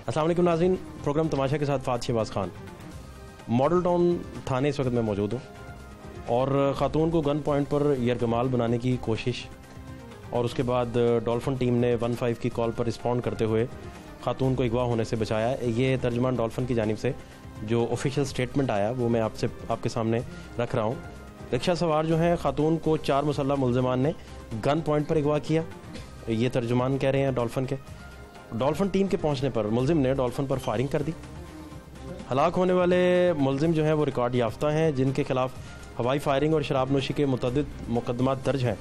अस्सलाम वालेकुम नाज़रीन, प्रोग्राम तमाशा के साथ फ़ात शहबाज खान। मॉडल टाउन थाने इस वक्त मैं मौजूद हूँ और ख़ातून को गन पॉइंट पर यरगमाल बनाने की कोशिश और उसके बाद डॉल्फिन टीम ने 15 की कॉल पर रिस्पॉन्ड करते हुए ख़ातून को अगवा होने से बचाया। ये तर्जमान डॉल्फिन की जानिब से जो ऑफिशियल स्टेटमेंट आया वो मैं आपके सामने रख रहा हूँ। रिक्शा सवार जो हैं ख़ातून को 4 मुसल्लह मुल्ज़िमान ने गन पॉइंट पर अगवा किया, ये तर्जुमान कह रहे हैं डॉल्फिन के। डॉल्फिन टीम के पहुंचने पर मुलजिम ने डॉल्फिन पर फायरिंग कर दी। हलाक होने वाले मुलजिम जो हैं वो रिकॉर्ड याफ्ता हैं, जिनके खिलाफ हवाई फायरिंग और शराबनोशी के मुतअद्दिद मुकदमात दर्ज हैं।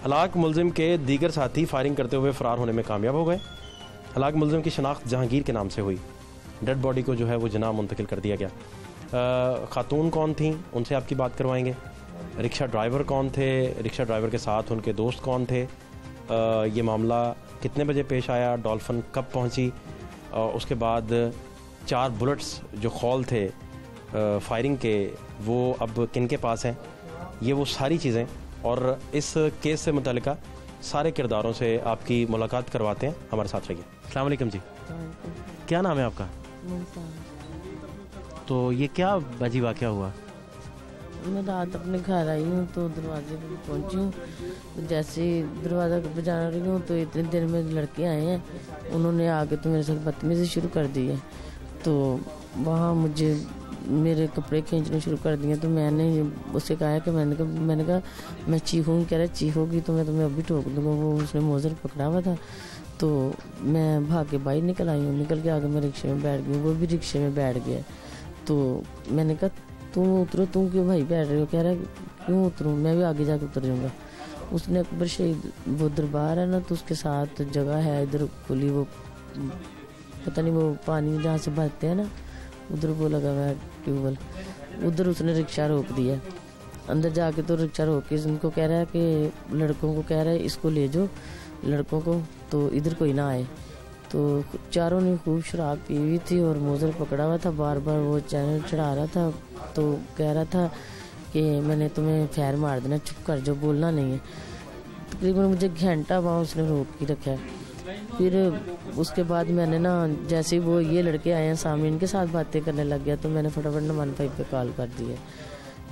हलाक मुलजिम के दीगर साथी फायरिंग करते हुए फ़रार होने में कामयाब हो गए। हलाक मुलजिम की शनाख्त जहांगीर के नाम से हुई। डेड बॉडी को जो है वो जनाब मुंतकिल कर दिया गया। ख़ातून कौन थी उनसे आपकी बात करवाएंगे। रिक्शा ड्राइवर कौन थे, रिक्शा ड्राइवर के साथ उनके दोस्त कौन थे, ये मामला कितने बजे पेश आया, डॉल्फिन कब पहुंची, उसके बाद 4 बुलेट्स जो खौल थे फायरिंग के वो अब किन के पास हैं, ये वो सारी चीज़ें और इस केस से मुतल्लिका सारे किरदारों से आपकी मुलाकात करवाते हैं। हमारे साथ रहिए। अस्सलाम वालेकुम जी, क्या नाम है आपका? तो ये क्या बाजी वाक़या हुआ? मैं रात अपने घर आई हूँ तो दरवाजे पर पहुँची हूँ, तो जैसे ही दरवाज़ा बजा रही हूँ तो इतनी देर में लड़के आए हैं, उन्होंने आके तो मेरे साथ बदतमीज़ी शुरू कर दी है। तो वहाँ मुझे मेरे कपड़े खींचने शुरू कर दिए। तो मैंने उससे कहा कि मैंने कहा मैं चीखूँगी, कह रहा चीखोगी तो मैं तुम्हें अभी ठोक दूँगा। वो उसने मोज़र पकड़ा हुआ था तो मैं भाग के बाहर निकल आई हूँ। निकल के आगे मैं रिक्शे में बैठ गई, वो भी रिक्शे में बैठ गया। तो मैंने कहा तुम उतरो, तुम क्यों भाई बैठ रहे हो? कह रहा है क्यों उतरूँ, मैं भी आगे जाकर उतर जाऊँगा। उसने अकबर शहीद वो दरबार है ना, तो उसके साथ जगह है इधर खुली, वो पता नहीं वो पानी जहाँ से भरते हैं ना, उधर वो लगा हुआ है ट्यूबवेल, उधर उसने रिक्शा रोक दिया। अंदर जाके तो रिक्शा रोक के उनको कह रहा है कि लड़कों को कह रहा है इसको ले जाओ लड़कों को, तो इधर कोई ना आए। तो चारों ने खूब शराब पी हुई थी और मोज़र पकड़ा हुआ था, बार बार वो चैनल चढ़ा रहा था। तो कह रहा था कि मैंने तुम्हें फैर मार देना, चुप कर जो बोलना नहीं है। तकरीबन मुझे घंटा वहाँ उसने रोक के रखा है। फिर उसके बाद मैंने ना जैसे ही वो ये लड़के आए हैं सामने, इनके साथ बातें करने लग गया, तो मैंने फटाफट 15 पे कॉल कर दी है।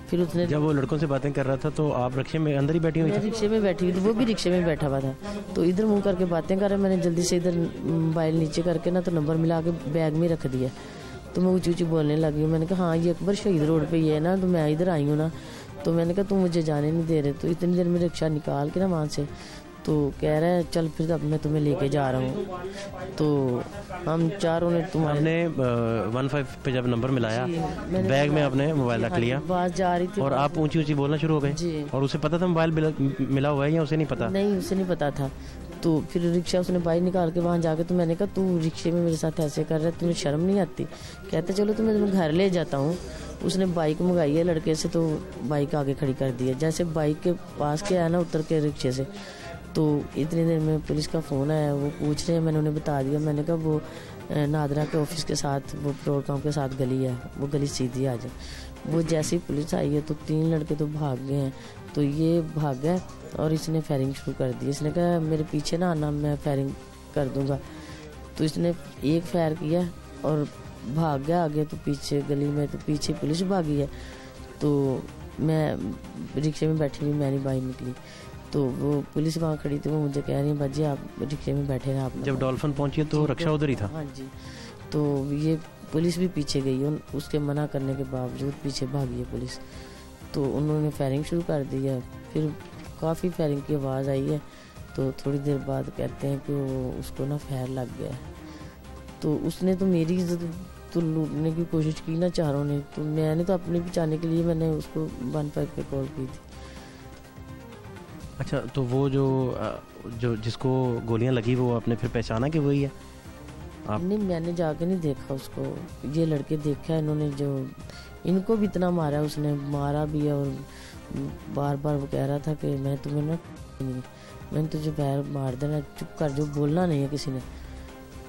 फिर उसने जब वो लड़कों से बातें कर रहा था तो आप रिक्शे में अंदर ही बैठी हुई थी? रिक्शे में बैठी हुई थी, वो भी रिक्शे में बैठा हुआ था। तो इधर मुंह करके बातें कर रहे, मैंने जल्दी से इधर मोबाइल नीचे करके ना तो नंबर मिला के बैग में रख दिया। तो मैं ऊँची ऊँची बोलने लगी। मैंने कहा हाँ ये अकबर शहीद रोड पे ही है ना, तो मैं इधर आई हूँ ना। तो मैंने कहा तुम मुझे जाने नहीं दे रहे। तो इतनी देर में रिक्शा निकाल के ना वहाँ से तो कह रहा है चल फिर अब मैं तुम्हें लेके जा रहा हूँ। तो हम चारों ने आपने 15 पे जब नंबर मिलाया बैग में आपने मोबाइल रख लिया, आवाज़ जा रही थी और आप ऊंची ऊंची बोलना शुरू हो गए। और उसे पता था मोबाइल मिला हुआ है या उसे नहीं पता? नहीं, उसे नहीं पता था। तो फिर रिक्शा उसने बाहर निकाल के वहाँ जाके, तो मैंने कहा तू रिक्शे में मेरे साथ ऐसे कर रहा है, तुम्हें शर्म नहीं आती? कहते चलो तो मैं तुम्हें घर ले जाता हूँ। उसने बाइक मंगाई है लड़के से, तो बाइक आगे खड़ी कर दी है। जैसे बाइक के पास के आया ना उतर के रिक्शे से, तो इतनी देर में पुलिस का फ़ोन आया, वो पूछ रहे हैं। मैंने उन्हें बता दिया, मैंने कहा वो नादरा के ऑफिस के साथ वो पेट्रोल पंप के साथ गली है, वो गली सीधी आ जाए। वो जैसे ही पुलिस आई है तो 3 लड़के तो भाग गए हैं। तो ये भाग गया और इसने फायरिंग शुरू कर दी। इसने कहा मेरे पीछे ना आना, मैं फायरिंग कर दूंगा। तो इसने एक फायर किया और भाग गया आगे, तो पीछे गली में तो पीछे पुलिस भागी है। तो मैं रिक्शे में बैठी हुई, मैं नहीं बाहर निकली। तो वो पुलिस वहाँ खड़ी थी, वो मुझे कह रही है बाजी आप रिक्शे में बैठे रहे। आप जब डॉल्फिन पहुंची तो रिक्शा उधर ही था? हाँ जी। तो ये पुलिस भी पीछे गई, उसके मना करने के बावजूद पीछे भागी है पुलिस। तो उन्होंने फायरिंग शुरू कर दी है। फिर काफ़ी फायरिंग की आवाज़ आई है। तो थोड़ी देर बाद कहते हैं कि वो उसको ना फायर लग गया है। तो उसने तो मेरी इज्जत तो लूटने की कोशिश की ना चारों ने। तो मैंने तो अपने बचाने के लिए मैंने उसको 15 पे कॉल की थी। अच्छा, तो वो जो जिसको गोलियां लगी वो आपने फिर पहचाना कि वही है? आप नहीं, मैंने जाके नहीं देखा उसको, ये लड़के देखा इन्होंने, जो इनको भी इतना मारा, उसने मारा भी है। और बार बार वो कह रहा था कि मैं तुम्हें ना मैंने तुझे पैर मार देना, चुप कर जो बोलना नहीं है किसी ने।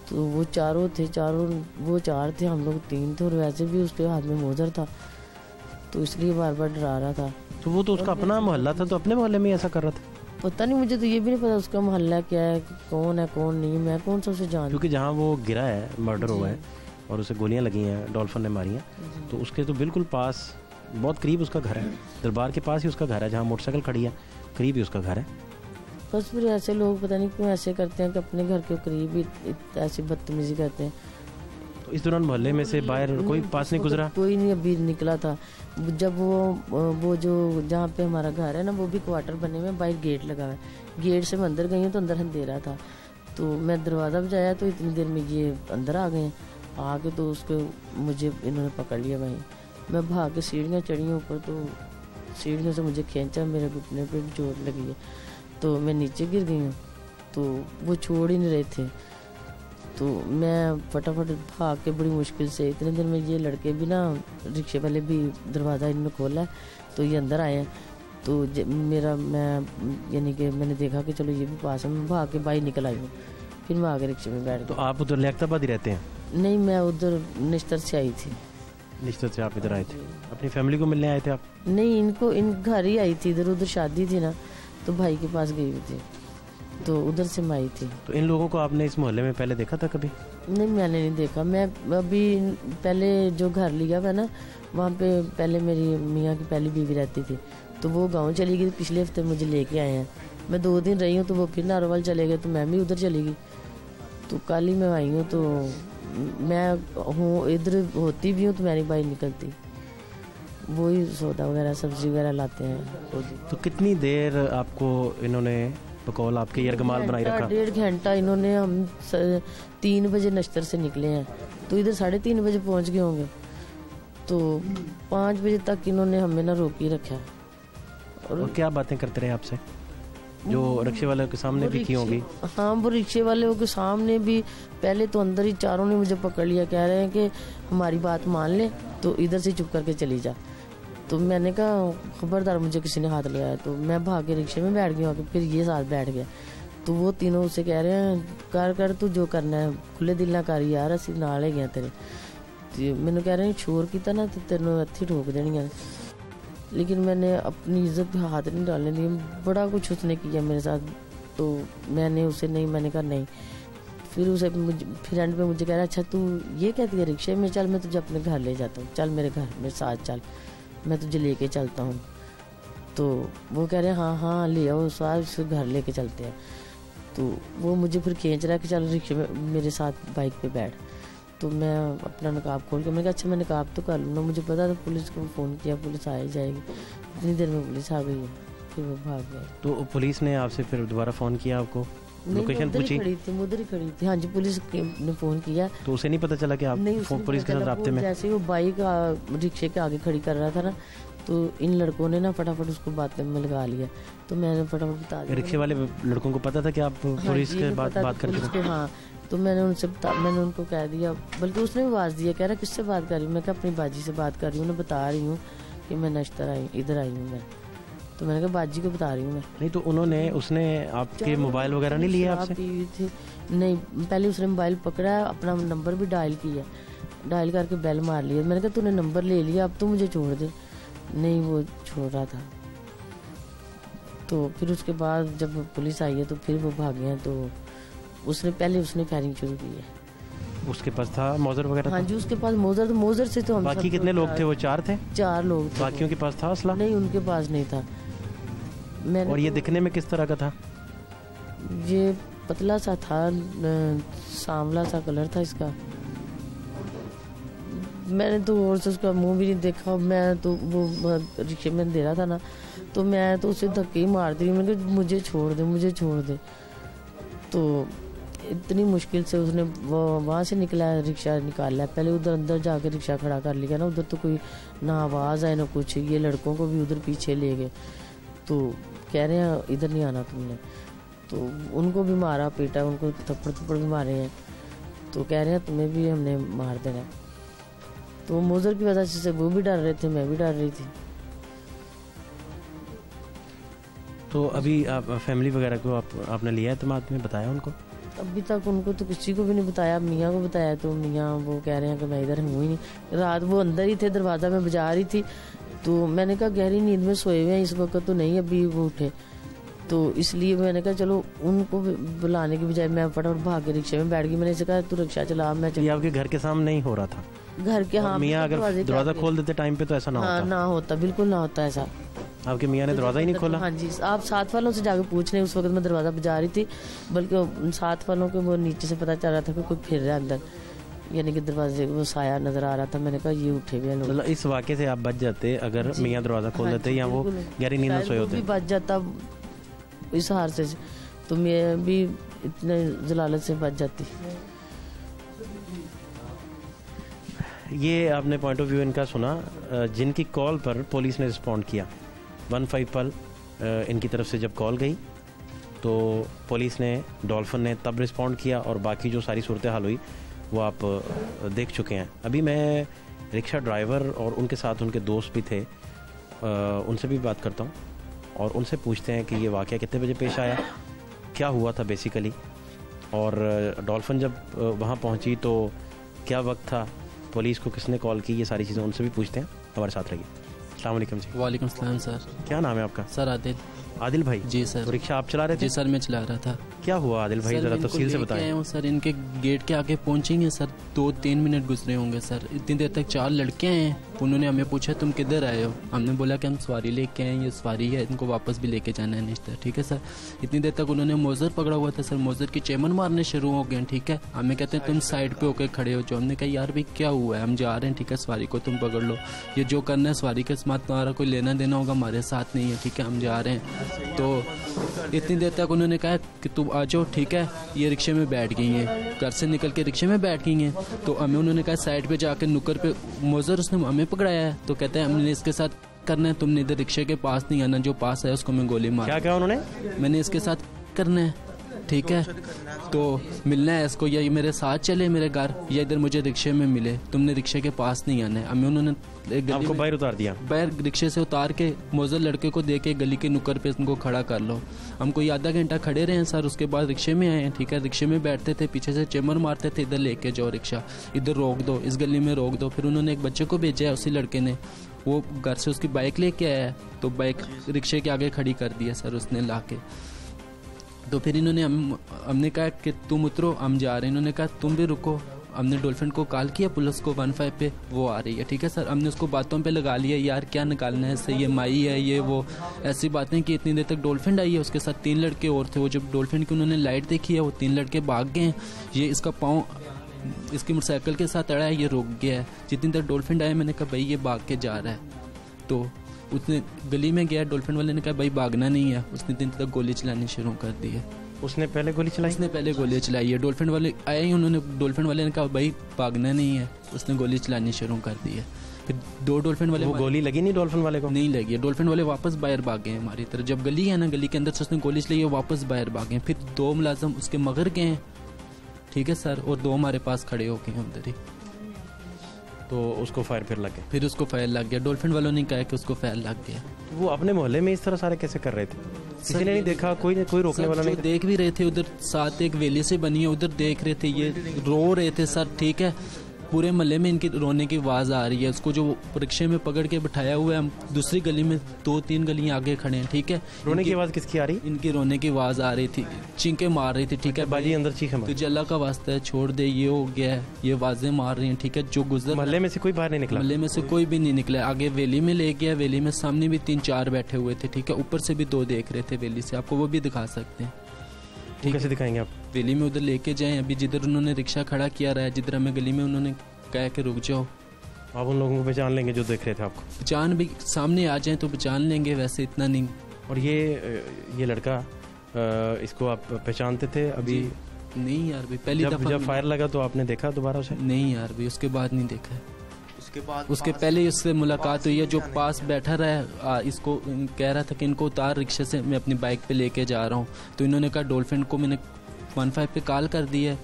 तो वो चारों थे, वो 4 थे, हम लोग 3 थे। और वैसे भी उसके हाथ में मोज़र था, तो इसलिए बार बार डरा रहा था। तो वो तो उसका अपना मोहल्ला था, तो अपने मोहल्ले में ऐसा कर रहा था? पता नहीं, मुझे तो ये भी नहीं पता उसका मोहल्ला क्या है, कौन है कौन नहीं, मैं कौन सा उसे जानती। क्योंकि जहाँ वो गिरा है, मर्डर हुआ है और उसे गोलियां लगी हैं, डॉल्फिन ने मारी हैं, तो उसके तो बिल्कुल पास, बहुत करीब उसका घर है, दरबार के पास ही उसका घर है, जहाँ मोटरसाइकिल खड़ी है करीब ही उसका घर है। बस फिर ऐसे लोग पता नहीं क्यों ऐसे करते हैं कि अपने घर के करीब ही ऐसी बदतमीजी करते हैं। तो इस दौरान मोहल्ले में से बाहर कोई पास नहीं गुजरा? कोई नहीं अभी निकला था। जब वो जो जहाँ पे हमारा घर है ना, वो भी क्वार्टर बने हुए, बाहर गेट लगा हुआ है, गेट से मैं अंदर गई हूँ तो अंदर अंधेरा था, तो मैं दरवाज़ा बजाया तो इतनी देर में ये अंदर आ गए। आके तो उसको मुझे इन्होंने पकड़ लिया भाई। मैं भाग के सीढ़ियाँ चढ़ी ऊपर, तो सीढ़ियों से मुझे खींचा, मेरे घुटने पे भी चोट लगी है, तो मैं नीचे गिर गई हूँ। तो वो छोड़ ही नहीं रहे थे, तो मैं फटाफट भाग के बड़ी मुश्किल से, इतने देर में ये लड़के भी ना, रिक्शे वाले भी दरवाज़ा इन्होंने खोला है, तो ये अंदर आए हैं। तो मैं यानी कि मैंने देखा कि चलो ये भी पास है, मैं भाग के बाहर निकल आई हूँ, फिर मैं आगे रिक्शे में बैठ गई। तो आप उधर लियाकताबाद ही रहते हैं? नहीं, मैं उधर निश्तर से आई थी। निश्तर से आप इधर आए थे? अपनी फैमिली को मिलने आए थे आप? नहीं, इन घर ही आई थी, इधर उधर शादी थी ना, तो भाई के पास गई हुई थी, तो उधर से मैं आई थी। तो इन लोगों को आपने इस मोहल्ले में पहले देखा था कभी? नहीं, मैंने नहीं देखा। मैं अभी पहले जो घर लिया हुआ ना, वहाँ पे पहले मेरी मियाँ की पहली बीवी रहती थी, तो वो गांव चली गई, पिछले हफ्ते मुझे लेके आए हैं। मैं 2 दिन रही हूँ, तो वो फिर नारोवाल चले गए, तो मैं भी उधर चली गई। तो कल ही मैं आई हूँ, तो मैं हूँ इधर होती भी हूँ, तो मैं नहीं बाहर निकलती, वही सौदा वगैरह सब्जी वगैरह लाते हैं। तो कितनी देर आपको इन्होंने बकौल आपके यरगमाल बनाई रखा? 1.5 घंटा इन्होंने। हम 3 बजे नश्तर से निकले हैं, तो इधर 3:30 बजे पहुंच गए होंगे, तो 5 बजे तक इन्होंने हमें ना रोकी रखा। और क्या बातें करते रहे आपसे, जो रिक्शे वाले के सामने भी की होंगी? हाँ, वो रिक्शे वाले के सामने भी, पहले तो अंदर ही चारों ने मुझे पकड़ लिया, कह रहे हैं कि हमारी बात मान ले तो इधर से चुप करके चली जा। तो मैंने कहा खबरदार मुझे किसी ने हाथ लगाया, तो मैं भाग के रिक्शे में बैठ गया, फिर ये साथ बैठ गया। तो वो तीनों उससे कह रहे हैं कर तू जो करना है, खुले दिल ना कर यार, असी नाल है गया तेरे। तो मैंने कह रहे हैं शोर किया ना तो तेनों इत्थे ठोक देनी। लेकिन मैंने अपनी इज्जत पे हाथ नहीं डालने दिया, बड़ा कुछ उसने किया मेरे साथ, तो मैंने उसे नहीं, मैंने कहा नहीं। फिर उसे फिर एंड पे मुझे कह रहा है अच्छा तू ये कहती है रिक्शे में, चल मैं तुझे अपने घर ले जाता हूँ, चल मेरे घर मेरे साथ चल, मैं तुझे लेके चलता हूँ। तो वो कह रहे हैं हाँ हाँ ले आओ, साथ घर लेके चलते हैं। तो वो मुझे फिर खींच रहा है कि चल रिक्शे में मेरे साथ बाइक पे बैठ। तो मैं अपना नकाब खोल के, मैंने कहा अच्छा मैं नकाब तो कर लूँगा, मुझे पता था पुलिस को फ़ोन किया, पुलिस आ ही जाएगी। इतनी देर में पुलिस आ गई है, फिर वो भाग गए। तो पुलिस ने आपसे फिर दोबारा फ़ोन किया आपको, लोकेशन पूछी? उधर ही खड़ी थी, हाँ जी, पुलिस ने फ़ोन किया। तो उसे नहीं पता चला कि आप पुलिस के साथ राब्ते में? जैसे वो बाइक रिक्शे के आगे खड़ी कर रहा था ना, तो इन लड़कों ने ना फटाफट उसको बात में लगा लिया। तो मैंने फटाफट बता दिया। रिक्शे वाले लड़कों को पता था कि आप पुलिस के बात कर रहे थे? हाँ, तो मैंने उनको कह दिया, बल्कि उसने भी आवाज़ दिया, कह रहा किससे बात कर रही हूँ? मैं कहा अपनी बाजी से बात कर रही हूँ, मैं बता रही हूँ कि मैं नश्तर इधर आई हूँ मैं। तो मैंने कहा बाजी को बता रही हूँ मैं। नहीं तो उसने आपके मोबाइल वगैरह नहीं लिए आपसे? नहीं, पहले उसने मोबाइल पकड़ा, अपना नंबर भी डायल किया, डायल करके बेल मार लिया। मैंने कहा तूने नंबर ले लिया, अब तो मुझे छोड़ दे। नहीं, वो छोड़ रहा था। तो फिर उसके बाद जब पुलिस आई है तो फिर वो भागे हैं। तो उसने फायरिंग शुरू की है। उसके पास था मौजर वगैरह? हाँ जी, उसके पास मौजर से तो हम। बाकी कितने लोग थे? वो 4 थे? 4 लोग थे। बाकियों के पास था असला? नहीं, उनके पास नहीं था। और ये दिखने में किस तरह का था? ये पतला सा था, सांवला सा कलर था इसका। मैंने तो और से उसका मुंह भी नहीं देखा। मैं तो वो रिक्शे में दे रहा था ना, तो मैं तो उसे धक्के ही मार दी। मैंने कहा मुझे छोड़ दे। तो इतनी मुश्किल से उसने वो वहाँ से रिक्शा निकाला। पहले उधर अंदर जाके रिक्शा खड़ा कर लिया ना, उधर तो कोई ना आवाज़ आए ना कुछ। ये लड़कों को भी उधर पीछे ले गए, तो कह रहे हैं इधर नहीं आना तुमने। तो उनको भी मारा पीटा, उनको थप्पड़ भी मारे हैं। तो कह रहे हैं तुम्हें भी हमने मार देना। तो मौजर की वजह से वो भी डर रहे थे, मैं भी डर रही थी। तो अभी आप फैमिली वगैरह को आपने लिया एतमाद में, बताया उनको? अभी तक उनको तो किसी को भी नहीं बताया। मियाँ को बताया तो मियाँ वो कह रहे हैं कि मैं इधर हूँ ही नहीं। रात वो अंदर ही थे, दरवाज़ा में बजा रही थी। तो मैंने कहा गहरी नींद में सोए हुए हैं इस वक्त तो नहीं, अभी वो उठे। तो इसलिए मैंने कहा चलो उनको बुलाने की बजाय मैं फटाफट भाग के रिक्शे में बैठ गई। मैंने इसे कहा तू रिक्शा चला, मैं ये आपके घर के सामने नहीं हो रहा था? घर के, हाँ, मियाँ अगर दरवाजा खोल देते टाइम पे तो ऐसा ना हाँ, होता? ना होता, बिल्कुल ना होता ऐसा। आपके मियाँ ने दरवाजा ही नहीं खोला? हाँ जी, आप साथ वालों से जाके पूछ रहे, उस वक्त मैं दरवाजा बजा रही थी, बल्कि साथ वालों के वो नीचे से पता चल रहा था कि कोई फिर रहा है अंदर, यानी कि दरवाजे वो साया नजर आ रहा था। मैंने कहा ये उठे हुए लोग। मतलब इस वाक़े से आप बच जाते अगर मियाँ दरवाजा खोल देते या वो गहरी नींद में सोए होते? बच जाता इस हादसे से, तो मैं भी इतने जलालत से बच जाती। ये आपने पॉइंट ऑफ व्यू इनका सुना, जिनकी कॉल पर पुलिस ने रिस्पॉन्ड किया। 15 पर इनकी तरफ से जब कॉल गई तो पुलिस ने, डॉल्फिन ने तब रिस्पॉन्ड किया, और बाकी जो सारी सूरत हाल हुई वो आप देख चुके हैं। अभी मैं रिक्शा ड्राइवर और उनके साथ उनके दोस्त भी थे, उनसे भी बात करता हूँ और उनसे पूछते हैं कि ये वाक़या कितने बजे पेश आया, क्या हुआ था बेसिकली, और डॉल्फिन जब वहाँ पहुँची तो क्या वक्त था, पुलिस को किसने कॉल की, ये सारी चीज़ें उनसे भी पूछते हैं। हमारे साथ रहिए। अस्सलाम वालेकुम जी। वालेकुम सलाम सर। क्या नाम है आपका? सर आदिल। आदिल भाई? जी सर। तो रिक्शा आप चला रहे थे? जी सर, मैं चला रहा था। क्या हुआ आदिल भाई, जरा तफसील से बताएं। सर इनके गेट के आगे पहुंचेंगे सर, 2-3 मिनट गुजरे होंगे सर। इतनी देर तक 4 लड़के हैं, उन्होंने हमें पूछा तुम किधर आए हो, हमने बोला कि हम सवारी लेके आए, ये सवारी है, इनको वापस भी लेके जाना है निश्चित, ठीक है सर। इतनी देर तक उन्होंने मोजर पकड़ा हुआ था सर, मोजर की चेमन मारने शुरू हो गए, ठीक है। हमें कहते हैं तुम साइड पे होकर खड़े हो जाओ। हमने कहा यार भाई क्या हुआ है, हम जा रहे हैं, ठीक है, सवारी को तुम पकड़ लो, ये जो करना है सवारी के साथ तुम्हारा कोई लेना देना होगा, हमारे साथ नहीं है, ठीक है, हम जा रहे हैं। तो इतनी देर तक उन्होंने कहा कि तुम आ जाओ, ठीक है। ये रिक्शे में बैठ गई हैं, घर से निकल के रिक्शे में बैठ गई हैं। तो हमें उन्होंने कहा साइड पे जाकर नुक्कर पे मोजर उसने हमें पकड़ाया है, तो कहते हैं हमने इसके साथ करना है, तुमने इधर रिक्शे के पास नहीं आना, जो पास है उसको मैं गोली मार। क्या कहा उन्होंने? मैंने इसके साथ करना है, ठीक है, तो मिलना है इसको, या ये मेरे साथ चले मेरे घर, या इधर मुझे रिक्शे में मिले, तुमने रिक्शे के पास नहीं आना है। हमें उन्होंने आपको बाहर उतार दिया? बाहर रिक्शे से उतार के मोजर लड़के को दे के गली के नुक्कर पे उनको खड़ा कर लो। हम कोई आधा घंटा खड़े रहे हैं सर, उसके बाद रिक्शे में आए हैं, ठीक है। रिक्शे में बैठते थे, पीछे से चेमर मारते थे, इधर लेके जाओ रिक्शा, इधर रोक दो, इस गली में रोक दो। फिर उन्होंने एक बच्चे को भेजा है, उसी लड़के ने, वो घर से उसकी बाइक लेके आया है, तो बाइक रिक्शे के आगे खड़ी कर दी है सर उसने ला के। तो फिर इन्होंने हमने कहा कि तुम उतरो, हम जा रहे हैं। इन्होंने कहा तुम भी रुको। हमने डॉल्फिन को कॉल किया पुलिस को 15 पे, वो आ रही है, ठीक है सर। हमने उसको बातों पे लगा लिया, यार क्या निकालना है इससे, ये माई है, ये वो ऐसी बातें कि इतनी देर तक डॉल्फिन आई है, उसके साथ 3 लड़के और थे। वो जब डॉल्फिन की उन्होंने लाइट देखी है, वो 3 लड़के भाग गए हैं। ये इसका पाँव इसकी मोटरसाइकिल के साथ अड़ा है, ये रुक गया है। जितनी देर डॉल्फिन आया, मैंने कहा भाई ये भाग के जा रहा है, तो उसने गली में गया, डॉल्फिन वाले ने कहा भाई भागना नहीं है, उसने 3 तक गोली चलानी शुरू कर दी है। उसने पहले गोली चलाई? उसने पहले गोली चलाई है। डॉल्फिन वाले आए ही, उन्होंने डॉल्फिन वाले ने कहा भाई भागना नहीं है, उसने गोली चलानी शुरू कर दी है। फिर 2 डॉल्फिन वाले, वो गोली लगी नहीं डॉल्फिन वाले को? नहीं लगी है। डॉल्फिन वाले वापस बाहर भागे हैं हमारी तरफ। जब गली है ना, गली के अंदर से उसने गोली चलाई है, वापस बाहर भागे। फिर 2 मुलाजिम उसके मगर गए हैं, ठीक है सर, और 2 हमारे पास खड़े हो गए उधर ही। तो उसको फायर फिर लग गया? फिर उसको फायर लग गया। डॉल्फिन वालों ने कहा कि उसको फायर लग गया। वो अपने मोहल्ले में इस तरह सारे कैसे कर रहे थे? किसी ने नहीं देखा? कोई रोकने वाला नहीं? देख भी रहे थे, उधर साथ एक वेली से बनी है, उधर देख रहे थे, ये रो रहे थे सर, ठीक है। पूरे मोहल्ले में इनकी रोने की आवाज़ आ रही है। उसको जो रिक्शे में पकड़ के बिठाया हुआ है, हम दूसरी गली में 2-3 गलियां आगे खड़े हैं, ठीक है। रोने की आवाज़ किसकी आ रही? इनकी रोने की आवाज़ आ रही थी, चींके मार रही थी, ठीक है। बाजी अंदर चीखे मार, तुझे अल्लाह का वास्ता है छोड़ दे, ये हो गया है, ये आवाज़ें मार रही हैं, ठीक है। जो गुजर मोहल्ले में से कोई बाहर नहीं निकला? मोहल्ले में से कोई भी नहीं निकला। आगे वेली में ले गया, वेली में सामने भी 3-4 बैठे हुए थे, ठीक है। ऊपर से भी 2 देख रहे थे वेली से, आपको वो भी दिखा सकते हैं। कैसे दिखाएंगे आप? वेली में उधर लेके जाएं, अभी जिधर उन्होंने रिक्शा खड़ा किया रहा है, जिधर हमें गली में उन्होंने कहा कि रुक जाओ। आप उन लोगों को पहचान लेंगे जो देख रहे थे आपको? पहचान भी, सामने आ जाएं तो पहचान लेंगे, वैसे इतना नहीं। और ये लड़का, इसको आप पहचानते थे अभी? नहीं यार भी, पहली दफा जब फायर लगा तो आपने देखा दोबारा उसे? नहीं यार भी, उसके बाद नहीं देखा। उसके पहले ही उससे मुलाकात हुई है, जो पास बैठा रहा, इसको कह रहा था कि इनको उतार रिक्शे से, मैं अपनी बाइक पे लेके जा रहा हूँ। तो इन्होंने कहा डॉल्फिन को मैंने 15 पे कॉल कर दी है,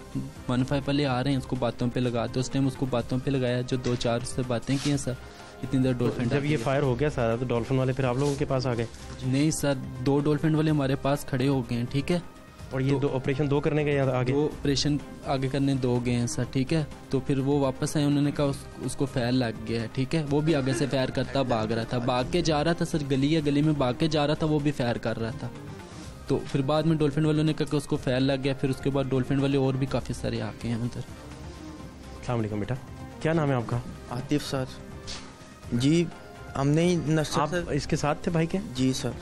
15 वाले आ रहे हैं, उसको बातों पे लगा दो। उस टाइम उसको बातों पे लगाया, जो 2-4 उससे बातें की हैं सर। इतनी देर डॉल्फिन, जब ये फायर हो गया सारा, तो डॉल्फिन वाले फिर आप लोगों के पास आ गए? नहीं सर, 2 डॉल्फिन वाले हमारे पास खड़े हो गए हैं, ठीक है। और ये 2 ऑपरेशन 2 करने गए आगे? 2 ऑपरेशन आगे करने 2 गए हैं सर, ठीक है। तो फिर वो वापस आए, उन्होंने कहा उसको फायर लग गया है, ठीक है। वो भी आगे से फायर करता भाग रहा था, भाग के जा रहा था सर, गली है, गली में भाग के जा रहा था, वो भी फायर कर रहा था। तो फिर बाद में डॉल्फिन वालों ने कहा कि उसको फैल लग गया, फिर उसके बाद डॉल्फिन वाले और भी काफ़ी सारे आके हैं उधर। अस्सलाम वालेकुम बेटा, क्या नाम है आपका? आतिफ सर जी। हमने आप इसके साथ थे भाई के? जी सर,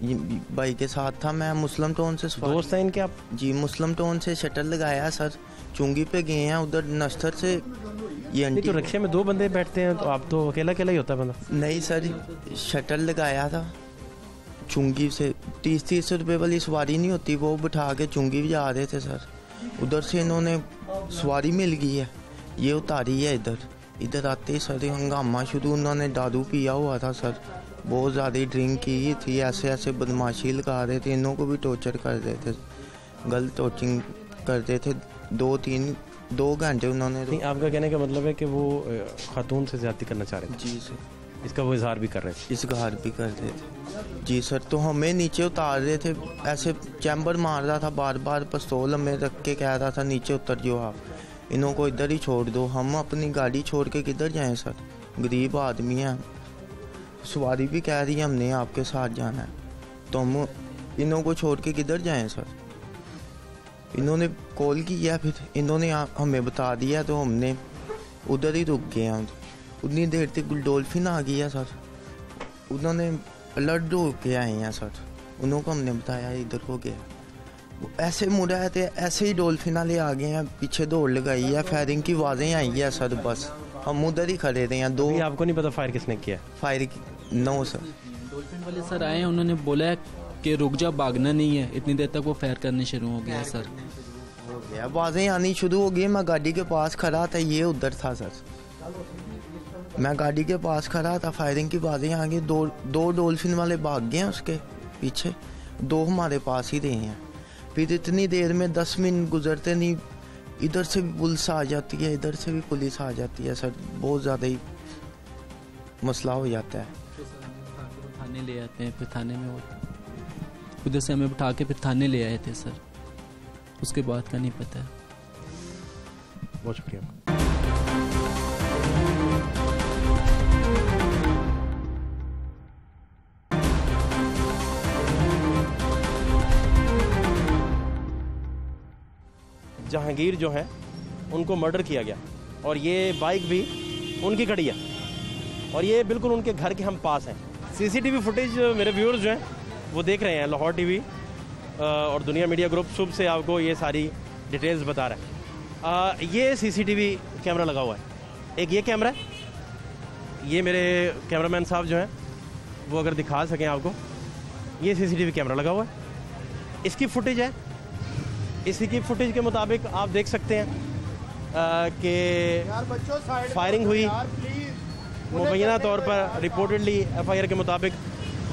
ये भाई के साथ था। मैं मुस्लिम टाउन से दोस्त हैं इनके आप? जी, मुस्लिम टाउन से शटर लगाया सर, चुंगी पे गए हैं उधर नस्तर से। ये आंटी तो रिक्शे में 2 बंदे बैठते हैं, तो आप तो अकेला अकेला ही होता है बंदा? नहीं सर, शटर लगाया था चुंगी से। 30-30 रुपए वाली सवारी नहीं होती, वो बिठा के चुंगी भी जा रहे थे सर। उधर से इन्होंने सवारी मिल गई है, ये उतारी है इधर आते ही सर हंगामा शुरू। उन्होंने दारू पिया हुआ था सर, बहुत ज़्यादा ड्रिंक की थी, ऐसे बदमाशी लगा रहे थे, इन्हों को भी टॉर्चर कर रहे थे, गलत टॉर्चरिंग करते थे। 2 घंटे उन्होंने। नहीं, आपका कहने का मतलब है कि वो खातून से ज्यादती करना चाह रहे थे? जी सर, इसका वो इजहार भी कर रहे थे? इजहार भी कर रहे थे जी सर। तो हमें नीचे उतार रहे थे, ऐसे चैम्बर मार रहा था, बार पिस्तौल हमें रख के कह रहा था नीचे उतर जाओ आप, इन्हों को इधर ही छोड़ दो। हम अपनी गाड़ी छोड़ के किधर जाएं सर, गरीब आदमी हैं। सवारी भी कह रही है हमने आपके साथ जाना है, तो हम इन्हों को छोड़ के किधर जाएं सर। इन्होंने कॉल किया, फिर इन्होंने हमें बता दिया, तो हमने उधर ही रुक गए हैं। उतनी देर तक डॉल्फिन आ गई है सर, उन्होंने अलर्ट हो के आए हैं सर। उन्हों को हमने बताया इधर को गया, वो ऐसे मुड़ा है, ऐसे ही डॉल्फिन वाले आ गए हैं, पीछे दौड़ लगाई है, फायरिंग की आवाज़ें आई है सर। बस हम उधर ही खड़े रहे हैं। 2 आपको नहीं पता फायर किसने किया? फायर नो सर, डॉल्फिन वाले सर आए, उन्होंने बोला कि रुक जा, भागना नहीं है। इतनी देर तक वो फायर करने शुरू हो गया सर। हो गया, आवाज़ें आनी शुरू हो गई। मैं गाड़ी के पास खड़ा था, ये उधर था सर। मैं गाड़ी के पास खड़ा था, फायरिंग की आवाज़ें आ गई। 2 डॉल्फिन वाले भाग गए हैं उसके पीछे, 2 हमारे पास ही रहे हैं। फिर इतनी देर में 10 मिनट गुजरते नहीं, इधर से भी पुलिस आ जाती है, इधर से भी पुलिस आ जाती है सर। बहुत ज़्यादा ही मसला हो जाता है। थाने ले आते हैं, फिर थाने में उधर से हमें बिठा के फिर थाने ले आए थे सर। उसके बाद का नहीं पता है। बहुत शुक्रिया। जहांगीर जो है उनको मर्डर किया गया, और ये बाइक भी उनकी खड़ी है, और ये बिल्कुल उनके घर के हम पास हैं। सीसीटीवी फुटेज मेरे व्यूअर्स जो हैं वो देख रहे हैं, लाहौर टीवी और दुनिया मीडिया ग्रुप शुभ से आपको ये सारी डिटेल्स बता रहा है। ये सीसीटीवी कैमरा लगा हुआ है, एक ये कैमरा है, ये मेरे कैमरामैन साहब जो हैं वो अगर दिखा सकें आपको, ये सीसीटीवी कैमरा लगा हुआ है, इसकी फुटेज है। इसी की फुटेज के मुताबिक आप देख सकते हैं कि फायरिंग हुई, मुबैना तौर पर रिपोर्टेडली FIR के मुताबिक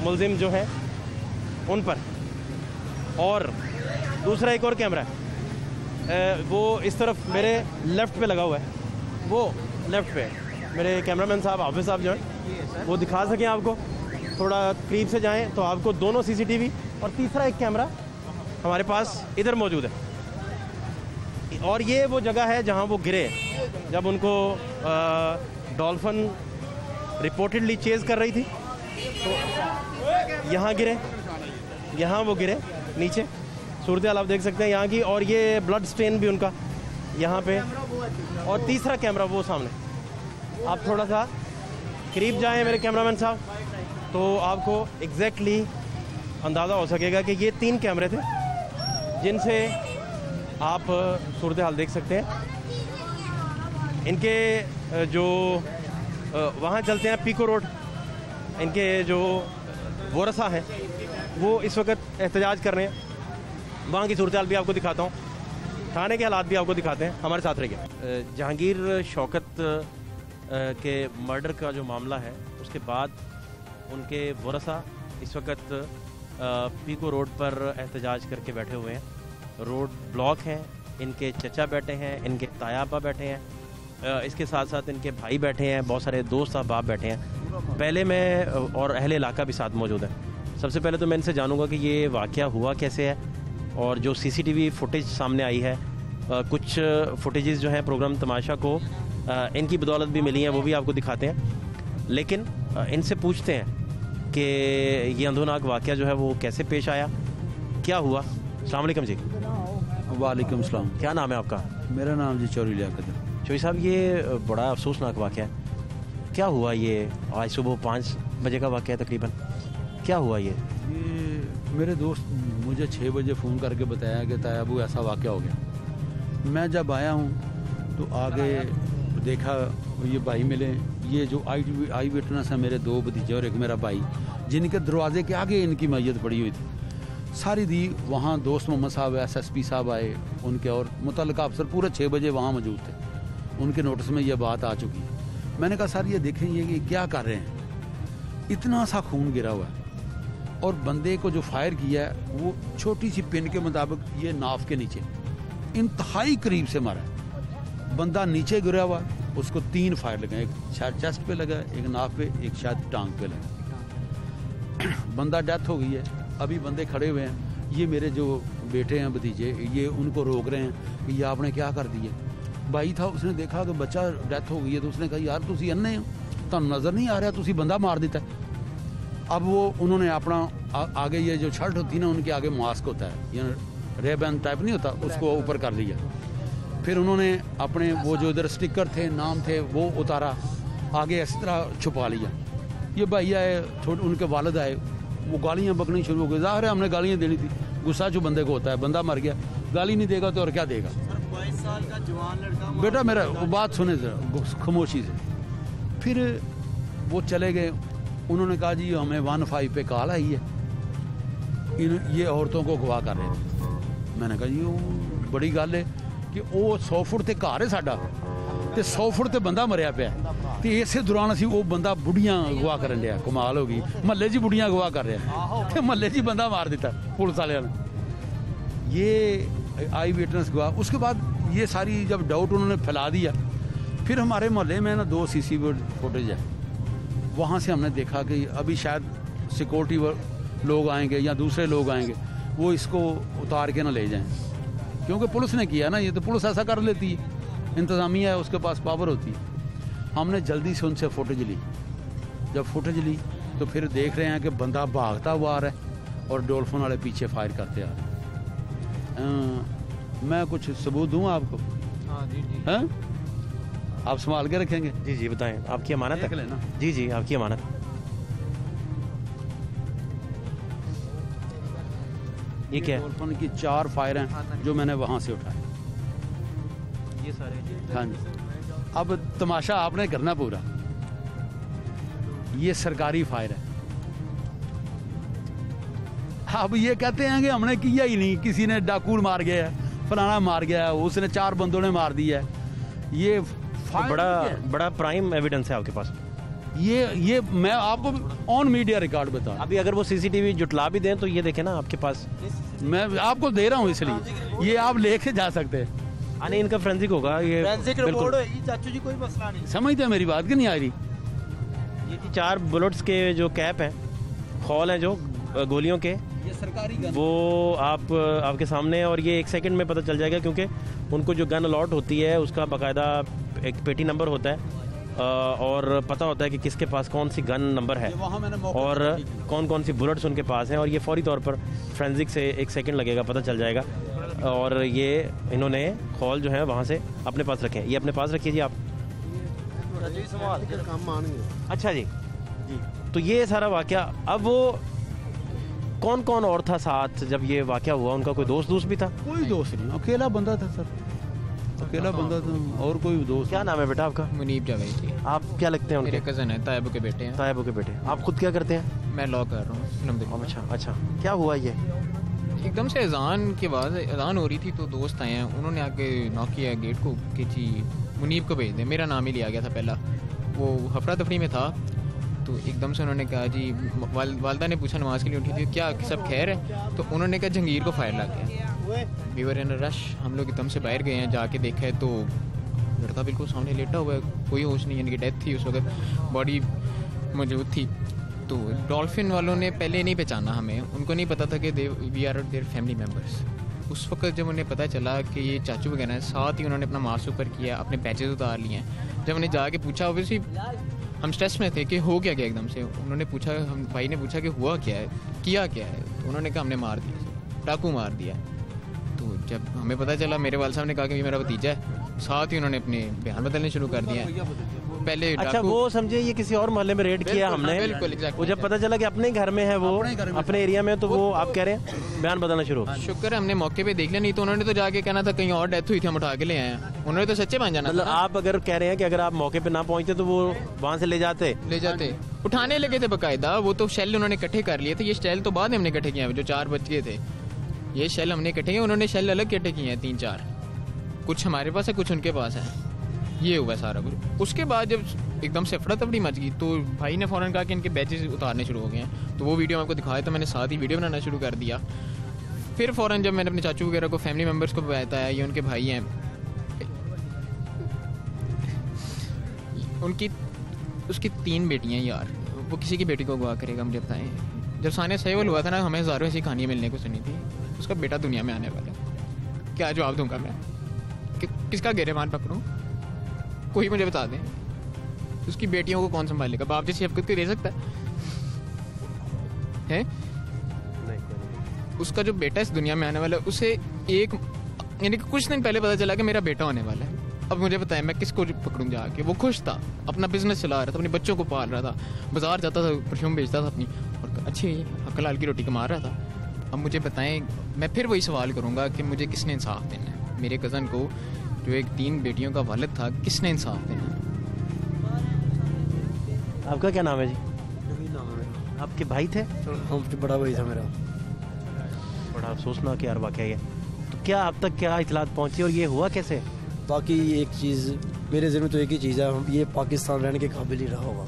मुलजिम जो है उन पर। और दूसरा एक और कैमरा है, वो इस तरफ मेरे लेफ़्ट पे लगा हुआ है, वो लेफ़्ट पे मेरे कैमरामैन साहब हाफिज़ साहब जो हैं वो दिखा सकें आपको, थोड़ा करीब से जाएं तो आपको दोनों CCTV और तीसरा एक कैमरा हमारे पास इधर मौजूद है। और ये वो जगह है जहां वो गिरे, जब उनको डॉल्फिन रिपोर्टेडली चेज़ कर रही थी, तो यहाँ गिरे, यहाँ वो गिरे नीचे। सूरत हाल आप देख सकते हैं यहाँ की, और ये ब्लड स्टेन भी उनका यहाँ पे। और तीसरा कैमरा वो सामने, आप थोड़ा सा करीब जाएं मेरे कैमरामैन साहब, तो आपको एग्जैक्टली अंदाज़ा हो सकेगा कि ये 3 कैमरे थे जिनसे आप सूरत हाल देख सकते हैं। इनके जो वहाँ चलते हैं पीको रोड, इनके जो वरसा हैं वो इस वक्त एहतजाज कर रहे हैं। वहाँ की सूरत हाल भी आपको दिखाता हूँ, थाने के हालात भी आपको दिखाते हैं, हमारे साथ रहिए। जहांगीर शौकत के मर्डर का जो मामला है, उसके बाद उनके वरसा इस वक्त पीको रोड पर एहतजाज करके बैठे हुए हैं। रोड ब्लॉक हैं, इनके चचा बैठे हैं, इनके तायाबा बैठे हैं, इसके साथ साथ इनके भाई बैठे हैं, बहुत सारे दोस्त अहबाब बैठे हैं। पहले मैं और अहले इलाका भी साथ मौजूद है। सबसे पहले तो मैं इनसे जानूंगा कि ये वाक़या हुआ कैसे है, और जो CCTV फुटेज सामने आई है, कुछ फुटेजेस जो हैं प्रोग्राम तमाशा को इनकी बदौलत भी मिली हैं, वो भी आपको दिखाते हैं। लेकिन इनसे पूछते हैं कि ये अंधोनाक वाक़या जो है वो कैसे पेश आया, क्या हुआ? अस्सलाम वालेकुम जी। वालेकुम सलाम। क्या नाम है आपका? मेरा नाम जी चौरी लियाकत है। चौधरी साहब, ये बड़ा अफसोसनाक वाक़या है। क्या हुआ ये? आज सुबह 5 बजे का वाक़या है तकरीबन। क्या हुआ ये? मेरे दोस्त मुझे 6 बजे फ़ोन करके बताया कि ताया अबू ऐसा वाक़या हो गया। मैं जब आया हूँ तो आगे देखा ये भाई मिले, ये जो आई विटनेस है मेरे 2 भतीजे और एक मेरा भाई, जिनके दरवाजे के आगे इनकी मैयत पड़ी हुई थी। सारी दी वहाँ दोस्त मोहम्मद साहब SSP साहब आए उनके, और मुतल्लिका अफसर पूरे 6 बजे वहाँ मौजूद थे। उनके नोटिस में ये बात आ चुकी है। मैंने कहा सर ये देखें ये क्या कर रहे हैं, इतना सा खून गिरा हुआ है, और बंदे को जो फायर किया है वो छोटी सी पिन के मुताबिक ये नाफ के नीचे इंतहाई करीब से मारा है। बंदा नीचे गिरा हुआ, उसको 3 फायर लगे, एक शायद चेस्ट पे लगा, एक नाफ पे, एक शायद टांग पे लगा। बंदा डेथ हो गई है। अभी बंदे खड़े हुए हैं, ये मेरे जो बेटे हैं भतीजे, ये उनको रोक रहे हैं कि ये आपने क्या कर दिया। भाई था, उसने देखा कि बच्चा डेथ हो गई है तो उसने कहा यार तुसी अन्ने हो, तुहानू नज़र नहीं आ रहा तुसी बंदा मार देता है। अब वो उन्होंने अपना आगे ये जो शर्ट होती है ना उनके आगे मास्क होता है, या रेबैन टाइप नहीं होता, उसको ऊपर कर लिया। फिर उन्होंने अपने वो जो इधर स्टिकर थे, नाम थे, वो उतारा, आगे इस तरह छुपा लिया। ये भाई आए, उनके वालिद आए, वो गालियाँ बकनी शुरू हो गई। ज़ाहिर है हमने गालियाँ देनी थी, गुस्सा जो बंदे को होता है, बंदा मर गया, गाली नहीं देगा तो और क्या देगा। 22 साल का जवान लड़का, बेटा मेरा वो बात सुने जरा खामोशी से। फिर वो चले गए। उन्होंने कहा जी हमें 15 पे कॉल आई है, ये औरतों को अगवा कर रहे थे। मैंने कहा जी वो बड़ी गल है कि वो 100 फुट ते घर है साडा ते 100 फुट ते बंदा मरिया पिया ते इसे दौरान असी वो बंदा बुढ़ियां अगवा करन दिया। कमाल हो गई, महल्ले च बुढ़ियां अगवा कर रहा ते महल्ले च बंदा मार दिता पुलिस वाले ने। ये आई विटनेस गवाह। उसके बाद ये सारी जब डाउट उन्होंने फैला दिया, फिर हमारे मोहल्ले में ना 2 CCTV फुटेज है, वहाँ से हमने देखा कि अभी शायद सिक्योरिटी लोग आएंगे या दूसरे लोग आएंगे, वो इसको उतार के ना ले जाएं, क्योंकि पुलिस ने किया ना, ये तो पुलिस ऐसा कर लेती है, इंतज़ामिया है, उसके पास पावर होती है। हमने जल्दी से उनसे फुटेज ली। जब फुटेज ली तो फिर देख रहे हैं कि बंदा भागता हुआ आ रहा है और डॉल्फिन वाले पीछे फायर करते आ रहे हैं। मैं कुछ सबूत दूँ आपको? हाँ जी जी। हैं? आप संभाल के रखेंगे? जी जी बताएं, आपकी अमानत देख है। लेना। जी जी आपकी अमानत। ये क्या है? डॉल्फिन की 4 फायर हैं जो मैंने वहाँ से उठाए। ये सारे। हाँ जी। अब तमाशा आपने करना पूरा। ये सरकारी फायर है। अब ये कहते हैं कि हमने किया ही नहीं, किसी ने डाकू मार गया है, फलाना मार गया है, उसने 4 बंदों ने मार दिया है। ये तो बड़ा प्राइम एविडेंस है आपके पास। ये मैं आपको ऑन मीडिया रिकॉर्ड बता। अभी अगर वो CCTV जुटला भी दें तो ये देखें ना आपके पास। मैं आपको दे रहा हूँ, इसलिए ये आप लेके जा सकते हैं। नहीं, इनका फोरेंसिक होगा ये। फोरेंसिक रिपोर्ट होगी चाचू जी, कोई मसला नहीं। समझते मेरी बात कि नहीं आ रही? ये 4 बुलेट्स के जो कैप हैं, खौल हैं जो गोलियों के, ये सरकारी वो आपके सामने है। और ये 1 सेकंड में पता चल जाएगा, क्योंकि उनको जो गन अलॉट होती है उसका बाकायदा एक पेटी नंबर होता है, और पता होता है कि किसके पास कौन सी गन नंबर है और कौन कौन सी बुलेट्स उनके पास हैं। और ये फौरी तौर पर फोरेंसिक से 1 सेकंड लगेगा, पता चल जाएगा। और ये इन्होंने खौल जो है वहाँ से अपने पास रखे। ये अपने पास रखिए जी आप। अच्छा जी। तो ये सारा वाकया, अब वो कौन कौन और था साथ जब ये वाकया हुआ? उनका कोई दोस्त भी था? कोई दोस्त नहीं, अकेला बंदा था सर, अकेला बंदा था, और कोई दोस्त। क्या नाम है बेटा आपका? मुनीब जावेद जी। आप क्या लगते हैं उनके? मेरे कज़न है, तायब के बेटे हैं। तायब के बेटे। आप खुद क्या करते हैं? मैं लॉ कर रहा हूँ। अच्छा अच्छा। क्या हुआ ये? एकदम से अजान के बाद अजान हो रही थी तो दोस्त आए हैं, उन्होंने आके नॉक किया गेट को कि जी मुनीब को भेज दें। मेरा नाम ही लिया गया था पहला, वो हफड़ा तफरी में था। तो एकदम से उन्होंने कहा जी, वालदा ने पूछा नमाज के लिए उठी थी, क्या सब खैर है? तो उन्होंने कहा जंगीर को फायर लग गया। We were in a rush, हम लोग एकदम से बाहर गए हैं, जाके देखा है तो लड़का बिल्कुल सामने लेटा हुआ है, कोई होश नहीं, यानी कि डेथ थी उस वक्त, बॉडी मौजूद थी। तो डॉल्फिन वालों ने पहले नहीं पहचाना हमें, उनको नहीं पता था कि we are their family members. उस वक्त जब उन्हें पता चला कि ये चाचू वगैरह है, साथ ही उन्होंने अपना मास्क ऊपर किया, अपने पैचेस उतार लिए हैं। जब उन्हें जाके पूछा, ऑब्वियसली हम स्ट्रेस में थे कि हो क्या गया एकदम से। उन्होंने पूछा, हम भाई ने पूछा कि हुआ क्या है, किया क्या है? तो उन्होंने कहा हमने मार दिया। डाकू मार दिया। तो जब हमें पता चला, मेरे वाल साहब ने कहा कि ये मेरा भतीजा है, साथ ही उन्होंने अपने बयान बदलने शुरू कर दिए हैं। पहले अच्छा, वो समझे ये किसी और मोहल्ले में रेड किया हमने, बिल्कुल exactly। वो जब पता चला कि अपने घर में है, वो अपने एरिया में, तो वो आप कह रहे हैं बयान बदलना शुरू। शुक्र है हमने मौके पे देख लिया, नहीं तो उन्होंने तो जाके कहना था कहीं और डेथ हुई थी, हम उठा के ले आए हैं। उन्होंने तो सच्चे मान जाना मतलब था। आप अगर कह रहे हैं कि अगर आप मौके पे ना पहुंचते तो वो वहां से ले जाते उठाने लगे थे बकायदा। वो तो शेल उन्होंने इकट्ठे कर लिए थे, ये शेल तो बाद में हमने इकट्ठे किए हैं, जो 4 बच गए थे, ये शेल हमने इकट्ठे किए, उन्होंने शेल अलग इकट्ठे किए हैं 3-4, कुछ हमारे पास है, कुछ उनके पास है, ये हुआ सारा कुछ। उसके बाद जब एकदम से अफड़ा तफड़ी मच गई तो भाई ने फ़ौरन कहा कि इनके बैचेस उतारने शुरू हो गए हैं। तो वो वीडियो मैं आपको दिखाया, तो मैंने साथ ही वीडियो बनाना शुरू कर दिया। फिर फ़ौरन जब मैंने अपने चाचू वगैरह को, फैमिली मेम्बर्स को बताया ये उनके भाई हैं, उनकी उसकी 3 बेटियाँ यार, वो किसी की बेटी को अगवा करेगा, मुझे बताएं। जब सानिया सहीवल हुआ था ना, हमें हज़ारों ऐसी कहानियाँ मिलने को सुनी थी, उसका बेटा दुनिया में आने वाला है। क्या जवाब दूंगा मैं कि किसका गिरेबान पकड़ूं? कोई मुझे बता दें, उसकी बेटियों को कौन संभालेगा? बाप जैसी शफकत को दे सकता है? उसका जो बेटा इस दुनिया में आने वाला है, उसे एक यानी कि कुछ दिन पहले पता चला कि मेरा बेटा होने वाला है। अब मुझे बताएं मैं किसको पकड़ूं जाके? वो खुश था, अपना बिजनेस चला रहा था, अपने बच्चों को पाल रहा था, बाजार जाता था, परफ्यूम बेचता था अपनी, और अच्छी हलाल की रोटी कमा रहा था। अब मुझे बताएं, मैं फिर वही सवाल करूंगा कि मुझे किसने इंसाफ देना है? मेरे कज़न को, जो एक 3 बेटियों का वालिद था, किसने इंसाफ देना है? आपका क्या नाम है जी? नाम है मेरा। आपके भाई थे? हम बड़ा भाई था मेरा। बड़ा अफसोसनाक यार वाकया है। तो क्या अब तक क्या इतलात पहुंची और ये हुआ कैसे? बाकी एक चीज़ मेरे ज़हन में तो एक ही चीज़ है, हम ये पाकिस्तान रहने के काबिल ही रहा होगा।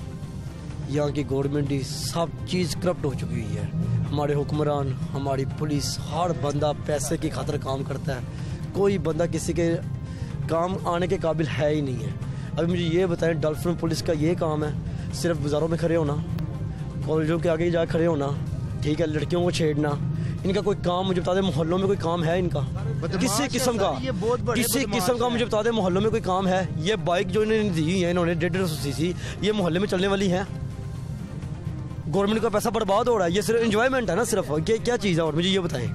यहाँ की गवर्नमेंट ही सब चीज़ करप्ट हो चुकी हुई है। हमारे हुक्मरान, हमारी पुलिस, हर बंदा पैसे की खातिर काम करता है। कोई बंदा किसी के काम आने के काबिल है ही नहीं है। अभी मुझे ये बताएं, डॉल्फिन पुलिस का ये काम है सिर्फ बाज़ारों में खड़े होना, कॉलेजों के आगे जाकर खड़े होना, ठीक है, लड़कियों को छेड़ना। इनका कोई काम मुझे बता दे, मोहल्लों में कोई काम है इनका किसी किस्म का? किसी किस्म का मुझे बता दे, मोहल्लों में कोई काम है? ये बाइक जो इन्होंने दी हुई है, इन्होंने 150 सीसी, ये मोहल्ले में चलने वाली है? गवर्नमेंट का पैसा बर्बाद हो रहा है, ये सिर्फ एंजॉयमेंट है ना सिर्फ? क्या चीज़ है? और मुझे ये बताएं,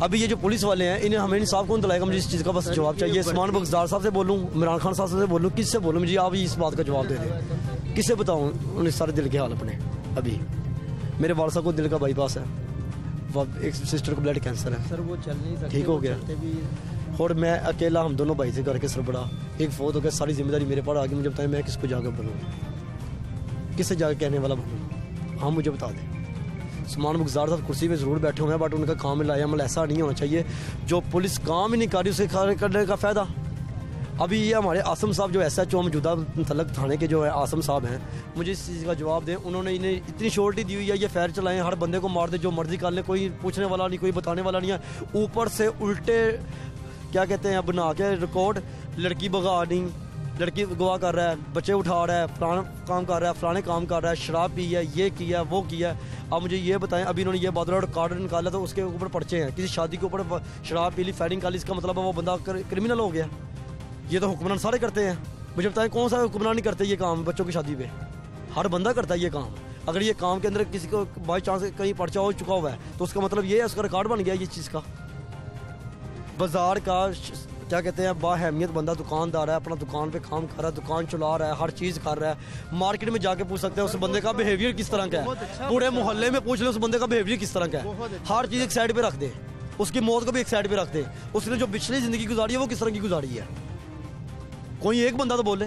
अभी ये जो पुलिस वाले हैं, इन्हें हमें इंसाफ कौन दिलाएगा? मुझे इस चीज़ का बस जवाब चाहिए। उस्मान बख्तियार साहब से बोलूँ, इमरान खान साहब से बोलूँ, किससे बोलूँ? मुझे आप इस बात का जवाब दे दें। किससे बताऊँ उन्हें सारे दिल के हाल अपने? अभी मेरे वाल साहब को दिल का बाईपास है, एक सिस्टर को ब्लड कैंसर है सर, वो चल नहीं सकते, ठीक हो गया, और मैं अकेला, हम दोनों भाई से करके सर बड़ा एक फोत हो गया, सारी जिम्मेदारी मेरे पर आ गई। मुझे बताएं मैं किसको जाकर बनूँ, किससे जाकर कहने वाला बनूँ? हाँ मुझे बता दें। उस्मान बख्तियार साहब कुर्सी पे ज़रूर बैठे हुए हैं, बट उनका काम लाया अमल ऐसा नहीं होना चाहिए। जो पुलिस काम ही नहीं कर रही उसे करने का फ़ायदा। अभी ये हमारे आसम साहब जो SHO मौजूदा तलक थाने के जो है आसम साहब हैं, मुझे इस चीज़ का जवाब दें। उन्होंने इन्हें इतनी श्योरिटी दी हुई है, ये फैर चलाएं, हर बंदे को मार दे, जो मर्जी कर ले, कोई पूछने वाला नहीं, कोई बताने वाला नहीं है। ऊपर से उल्टे क्या कहते हैं बना के रिकॉर्ड, लड़की भगा नहीं, लड़की गवाह कर रहा है, बच्चे उठा रहा है, फलाना काम कर रहा है, फलाने काम कर रहा है, शराब पी है, ये किया वो किया। अब मुझे ये बताएं, अभी इन्होंने ये बादल कार्ड निकाला तो उसके ऊपर पर्चे हैं, किसी शादी के ऊपर शराब पी ली, फायरिंग कर ली, इसका मतलब है वो बंदा क्रिमिनल हो गया। ये तो हुक्मरान सारे करते हैं। मुझे बताएं कौन सा हुक्मरान नहीं करते ये काम? बच्चों की शादी पे हर बंदा करता है ये काम। अगर ये काम के अंदर किसी को बाई चांस कहीं पर्चा हो चुका हुआ है तो उसका मतलब ये है उसका रिकॉर्ड बन गया ये चीज़ का। बाजार का क्या कहते हैं बाहमियत बंदा दुकानदार है, अपना दुकान पे काम कर रहा है, दुकान चला रहा है, हर चीज़ कर रहा है। मार्केट में जाके पूछ सकते हैं उस बंदे का बिहेवियर किस तरह का है, पूरे मोहल्ले में पूछ ले उस बंदे का बिहेवियर किस तरह का है। हर चीज़ एक साइड पे रख दे, उसकी मौत को भी एक साइड पे रख दे, उसने जो पिछली ज़िंदगी गुजारी है वो किस तरह की गुजारी है, कोई एक बंदा तो बोले।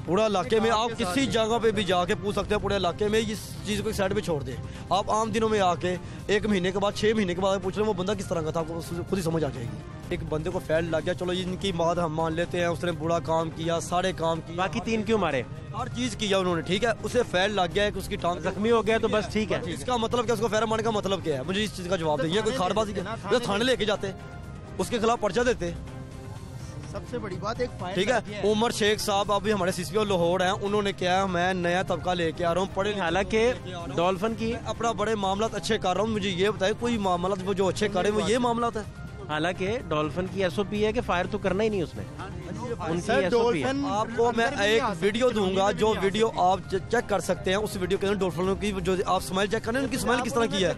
पूरा इलाके में आप किसी जगह पे भी जाके पूछ सकते हैं, पूरे इलाके में इस चीज़ को एक साइड पे छोड़ दें। आप आम दिनों में आके 1 महीने के बाद 6 महीने के बाद पूछ रहे वो बंदा किस तरह का था, आपको खुद ही समझ आ जाएगी। एक बंदे को फैल लग गया, चलो इनकी बात हम मान लेते हैं, उसने बुरा काम किया, सारे काम किए, बाकी 3 क्यों मारे? हर चीज़ किया उन्होंने, ठीक है, उसे फैल लग गया है कि उसकी टांग जख्मी हो गया तो बस ठीक है। इसका मतलब क्या? उसको फैर मारने का मतलब क्या है? मुझे इस चीज़ का जवाब दें। कोई खारबाजी के थाने लेके जाते, उसके खिलाफ पर्चा देते। सबसे बड़ी बात एक फाइल, ठीक है, उमर शेख साहब अभी हमारे CCO लाहौर हैं, उन्होंने क्या मैं नया तबका लेके आ रहा हूँ, पढ़े, हालांकि डॉल्फिन की अपना बड़े मामला अच्छे कर रहा हूँ। मुझे ये बताए कोई मामला वो जो अच्छे करे वो ये मामला है? हालांकि डॉल्फिन की SOP है कि फायर तो करना ही नहीं उसने। उनकी सर, SOP है। डॉल्फिन आपको मैं एक वीडियो दूंगा, जो वीडियो आप चेक कर सकते हैं। उस वीडियो के अंदर डॉल्फिनों की जो आप स्माइल चेक करें, उनकी स्माइल किस तरह की है।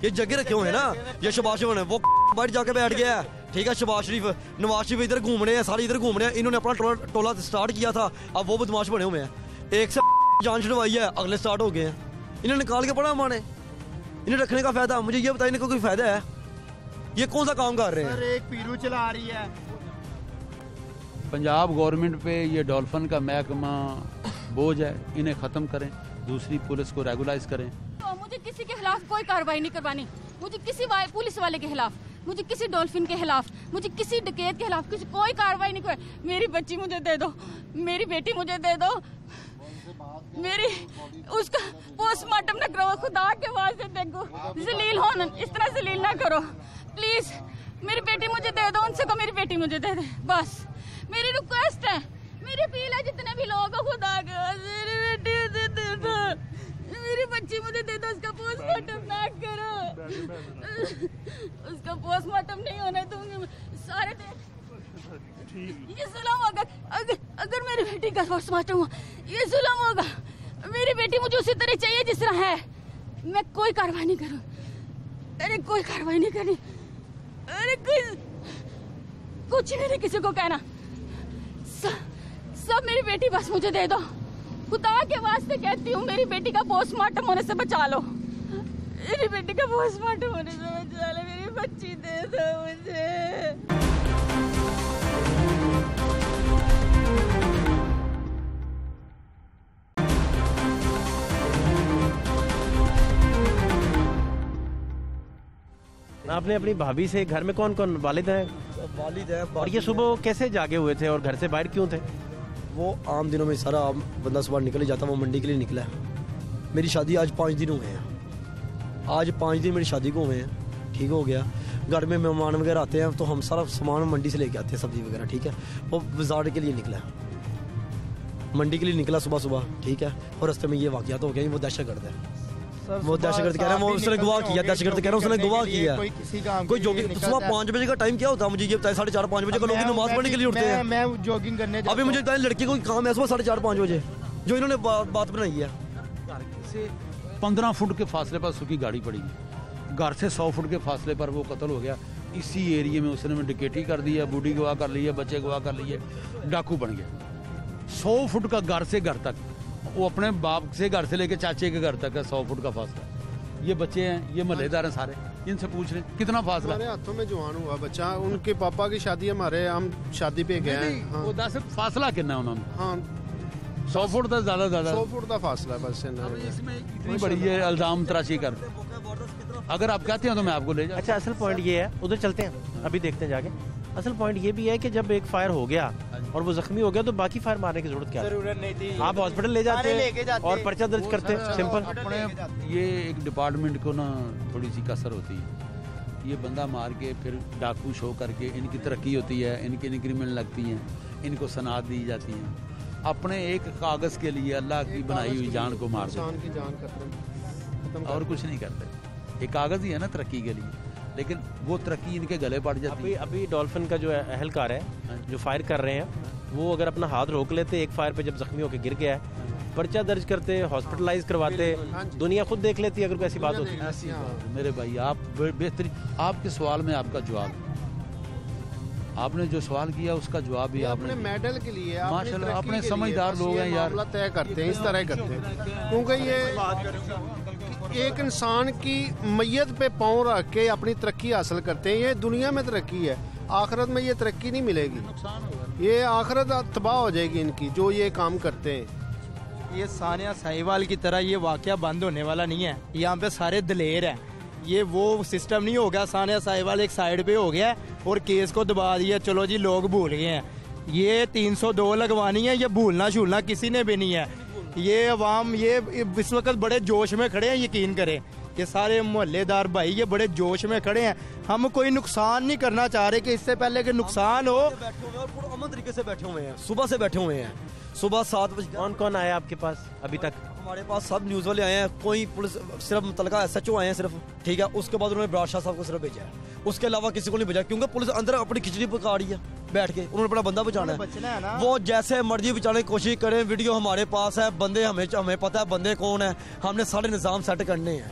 ये जगह रखे हुए हैं ना, ये शहबाज शरीफ है वो बाहर जाके बैठ गया है, ठीक है। शहबाज शरीफ, नवाज शरीफ इधर घूम रहे हैं, सारे इधर घूम रहे हैं। इन्होंने अपना टोला स्टार्ट किया था, अब वो बदमाश बने हुए हैं। एक से जान छुड़वाई है, अगले स्टार्ट हो गए हैं। इन्हें निकाल के पड़ा हमारे, इन्हें रखने का फायदा मुझे ये बताइए, इनको कोई फायदा है? ये कौन सा काम कर रहे हैं? सर एक पीरू चला रही है। पंजाब गवर्नमेंट पे ये डॉल्फिन का महकमा बोझ है, इन्हें ख़त्म करें, दूसरी पुलिस को रेगुलाइज करें। तो मुझे किसी के खिलाफ कोई कार्रवाई नहीं करवानी, मुझे किसी पुलिस वाले के खिलाफ, मुझे किसी डॉल्फिन के खिलाफ, मुझे किसी डकैत के खिलाफ किसी कोई कार्रवाई नहीं करवाई। मेरी बच्ची मुझे दे दो, मेरी बेटी मुझे दे दो, मेरी उसका पोस्टमार्टम न करो, खुदा के वास्ते देखो, जलील होना, इस तरह जलील ना करो प्लीज। मेरी बेटी मुझे दे दो, उनसे को मेरी बेटी मुझे दे दे, बस मेरी रिक्वेस्ट है, मेरी अपील है, जितने भी लोग हो खुदा के वास्ते मेरी बेटी मुझे दे दो, मेरी बच्ची मुझे दे दो, उसका पोस्टमार्टम ना करो, उसका पोस्टमार्टम नहीं होने दूंगी सारे ये जुल्म। अगर मेरी बेटी का पोस्टमार्टम हुआ, ये जुल्म होगा। मेरी बेटी मुझे उसी तरह चाहिए जिस तरह है, मैं कोई कार्रवाई नहीं करूँ, अरे कोई कार्रवाई नहीं करनी, अरे कुछ भी नहीं किसी को कहना, सब मेरी बेटी बस मुझे दे दो, खुदा के वास्ते कहती हूँ, मेरी बेटी का पोस्टमार्टम होने से बचा लो, मेरी बेटी का पोस्टमार्टम होने से बचा लो, मेरी बच्ची दे दो मुझे। आपने अपनी भाभी से, घर में कौन कौन वालिद हैं? वालिद है। और ये सुबह कैसे जागे हुए थे और घर से बाहर क्यों थे? वो आम दिनों में सारा बंदा सुबह निकल ही जाता, वो मंडी के लिए निकला है। मेरी शादी आज 5 दिन हुए हैं, आज 5 दिन मेरी शादी को हुए हैं, ठीक हो गया। घर में मेहमान वगैरह आते हैं तो हम सारा सामान मंडी से लेके आते हैं, सब्जी वगैरह, ठीक है। वो बाजार के लिए निकला है, मंडी के लिए निकला सुबह सुबह, ठीक है। और रास्ते में ये वाक़यात हो गया, वो दहशतगर्द है, वो दहशतगर्द कह रहा है, वो उसने गवाह किया, दहशतगर्द कह रहा है, उसने गवाह किया। कोई जॉगिंग सुबह 5 बजे का टाइम क्या होता है मुझे ये बताया, 4:30-5 बजे का लोग नमाज पढ़ने के लिए उठते हैं। मैं जॉगिंग करने अभी मुझे बताया लड़की को काम है सुबह 4:30-5 बजे, जो इन्होंने बात बनाई है। से 15 फुट के फासले पर उसकी गाड़ी पड़ी, घर से 100 फुट के फासले पर वो कत्ल हो गया। इसी एरिया में उसने डकैती कर दी है, बूढ़ी गवाह कर ली है, बच्चे गवाह कर लिए, डाकू बन गया। 100 फुट का घर से घर तक, वो अपने बाप से घर से लेके चाचे के घर तक है 100 फुट का फासला। ये बच्चे हैं, ये महल्लेदार हैं सारे, इनसे पूछ रहे कितना फासला। हमारे हाथों में जवान हुआ बच्चा, उनके पापा की शादी, हमारे हम शादी पे गए हैं। हाँ। वो 10 फासला कितना है उन्होंने? हाँ 100 फुट का ज्यादा 100 फुट का फासला बस। इसमें इतनी बड़ी ये इल्जाम तराशी कर, अगर आप कहते हैं तो मैं आपको ले जाऊँ। अच्छा, असल पॉइंट ये है, उधर चलते हैं, अभी देखते हैं जाके। असल पॉइंट ये भी है कि जब एक फायर हो गया और वो जख्मी हो गया तो बाकी फायर मारने की जरूरत क्या है? जरूरत नहीं थी, आप हॉस्पिटल ले जाते हैं और पर्चा दर्ज करते हैं, सिंपल। अपने ये एक डिपार्टमेंट को ना थोड़ी सी कसर होती है, ये बंदा मार के फिर डाकू शो करके इनकी तरक्की होती है, इनकी इंक्रीमेंट लगती हैं, इनको सनाद दी जाती हैं, अपने एक कागज़ के लिए अल्लाह की बनाई हुई जान को मार देते, और कुछ नहीं करते। एक कागज़ ही है ना तरक्की के लिए, लेकिन वो तरक्की इनके गले पड़ जाती है। अभी डॉल्फिन का जो अहलकार है जो फायर कर रहे हैं, वो अगर अपना हाथ रोक लेते, एक फायर पे जब जख्मी होकर गिर गया है, पर्चा दर्ज करते, हॉस्पिटलाइज करवाते, दुनिया खुद देख लेती अगर कोई ऐसी बात होती। ऐसी मेरे भाई, आप बेहतरीन, आपके सवाल में आपका जवाब, आपने जो सवाल किया उसका जवाब भी आपने मेडल के लिए माशाल्लाह, अपने समझदार लोग हैं यार, तय करते हैं, इस तरह करते हैं। क्योंकि ये एक इंसान की मैयत पे पाँव रख के अपनी तरक्की हासिल करते हैं। ये दुनिया में तरक्की है, आखिरत में ये तरक्की नहीं मिलेगी, ये आखिरत तबाह हो जाएगी इनकी, जो ये काम करते हैं। ये सानिया साहिवाल की तरह ये वाकया बंद होने वाला नहीं है, यहाँ पे सारे दलेर हैं। ये वो सिस्टम नहीं हो गया, सानिया साहिवाल एक साइड पे हो गया और केस को दबा दिया, चलो जी लोग भूल गए हैं। ये 302 लगवानी है, ये भूलना छूलना किसी ने भी नहीं है। ये अवाम ये इस वक्त बड़े जोश में खड़े हैं, यकीन करें, ये सारे मोहल्लेदार भाई ये बड़े जोश में खड़े हैं। हम कोई नुकसान नहीं करना चाह रहे कि इससे पहले कि नुकसान हो। अमन तरीके से बैठे हुए हैं, सुबह से बैठे हुए हैं, सुबह 7 बजे। कौन कौन आया आपके पास अभी तक? हमारे पास सब न्यूज़ वाले आए हैं, कोई पुलिस सिर्फ मुतलका SHO आए हैं सिर्फ, ठीक है। उसके बाद उन्होंने बराड़ शाह साहब को सिर्फ भेजा है, उसके अलावा किसी को नहीं भेजा, क्योंकि पुलिस अंदर अपनी खिचड़ी पका रही है। बैठ के, उन्होंने अपना बंदा बचाना है। वो जैसे मर्जी बचाने की कोशिश करें, वीडियो हमारे पास है, बंदे हमें पता है बंदे कौन है, हमने सारे निज़ाम सेट करने हैं,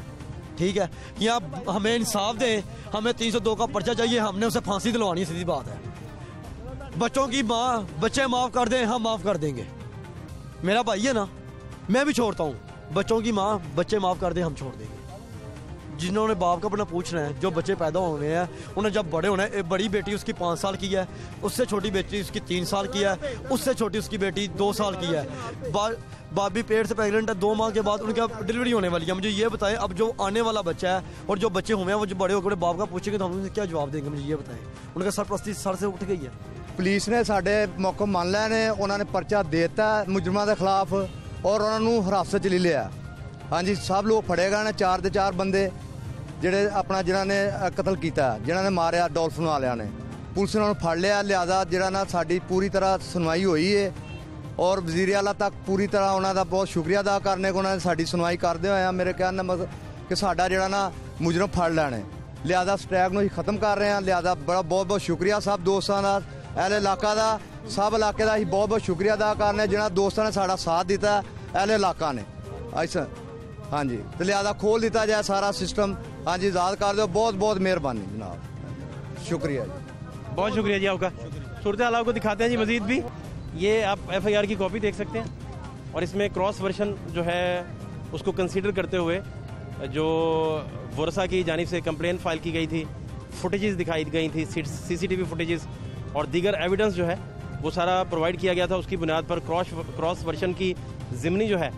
ठीक है। या हमें इंसाफ दें, हमें 302 का पर्चा चाहिए, हमने उसे फांसी दिलवानी है, सीधी बात है। बच्चों की माँ, बच्चे माफ़ कर दें, हम माफ़ कर देंगे। मेरा भाई है ना, मैं भी छोड़ता हूँ। बच्चों की माँ, बच्चे माफ़ कर दें, हम छोड़ देंगे। जिन्होंने बाप का अपना पूछना है, जो बच्चे पैदा हुए हैं उन्हें जब बड़े होना है, बड़ी बेटी उसकी 5 साल की है, उससे छोटी बेटी उसकी 3 साल की है, उससे छोटी उसकी बेटी 2 साल की है। बाप भी पेट से प्रेगनेंट है, 2 माह के बाद उनकी डिलीवरी होने वाली है। मुझे ये बताएं, अब जो आने वाला बच्चा है और जो बच्चे हुए हैं, वो जो बड़े होकर बाप का पूछेंगे तो हम उनसे क्या जवाब देंगे? मुझे ये बताएं। उनका सरपरस्ती सर से उठ गई है। पुलिस ने साढ़े मौके मान लिया ने, उन्होंने पर्चा देता मुजरमां के खिलाफ और उन्होंने हिरासत च ले लिया। हाँ जी, सब लोग फड़े गए ने, 4 ਦੇ 4 ਬੰਦੇ ਜਿਹੜੇ ਆਪਣਾ ਜਿਨ੍ਹਾਂ ਨੇ ਕਤਲ ਕੀਤਾ, ਜਿਨ੍ਹਾਂ ਨੇ ਮਾਰਿਆ ਡੋਲਫਿਨ ਵਾਲਿਆਂ ਨੇ। ਪੁਲਿਸ ਨੇ ਉਹਨੂੰ ਫੜ ਲਿਆ, ਲਿਆਦਾ ਜਿਹੜਾ ਨਾ ਸਾਡੀ ਪੂਰੀ ਤਰ੍ਹਾਂ ਸੁਣਵਾਈ ਹੋਈ ਹੈ ਔਰ ਵਜ਼ੀਰ ਆਲਾ ਤੱਕ ਪੂਰੀ ਤਰ੍ਹਾਂ ਉਹਨਾਂ ਦਾ ਬਹੁਤ ਸ਼ੁਕਰੀਆ ਅਦਾ ਕਰਨੇ ਕੋ ਉਹਨਾਂ ਨੇ ਸਾਡੀ ਸੁਣਵਾਈ ਕਰਦੇ ਹੋਏ ਆ। ਮੇਰੇ ਕਹਿਣ ਦਾ ਮਤਲਬ ਕਿ ਸਾਡਾ ਜਿਹੜਾ ਨਾ ਮੁਜਰਮ ਫੜ ਲੈਣੇ, ਲਿਆਦਾ ਸਟ੍ਰੈਕ ਨੂੰ ਅਸੀਂ ਖਤਮ ਕਰ ਰਹੇ ਹਾਂ। ਲਿਆਦਾ ਬੜਾ ਬਹੁਤ ਬਹੁਤ ਸ਼ੁਕਰੀਆ ਸਭ ਦੋਸਤਾਂ ਦਾ, ਅਹਿਲੇ ਇਲਾਕਾ ਦਾ, ਸਭ ਇਲਾਕੇ ਦਾ ਅਸੀਂ ਬਹੁਤ ਬਹੁਤ ਸ਼ੁਕਰੀਆ ਅਦਾ ਕਰਨੇ ਜਿਨ੍ਹਾਂ ਦੋਸਤਾਂ ਨੇ ਸਾਡਾ ਸਾਥ ਦਿੱਤਾ, ਅਹਿਲੇ ਇਲਾਕਾ ਨੇ। ਅੱਛਾ हाँ जी, तो लिहाजा खोल दिया जाए सारा सिस्टम। हाँ जी, आज़ाद कर दो। बहुत बहुत मेहरबानी जनाब, शुक्रिया जी, बहुत शुक्रिया जी आपका। सूरत हाल आपको दिखाते हैं जी मजीद भी। ये आप FIR की कॉपी देख सकते हैं और इसमें क्रॉस वर्शन जो है उसको कंसीडर करते हुए जो वर्सा की जानिब से कंप्लेन फाइल की गई थी, फुटेजेस दिखाई गई थी, CCTV फुटेजेस और दीगर एविडेंस जो है वो सारा प्रोवाइड किया गया था। उसकी बुनियाद पर क्रॉस वर्शन की ज़िमनी जो है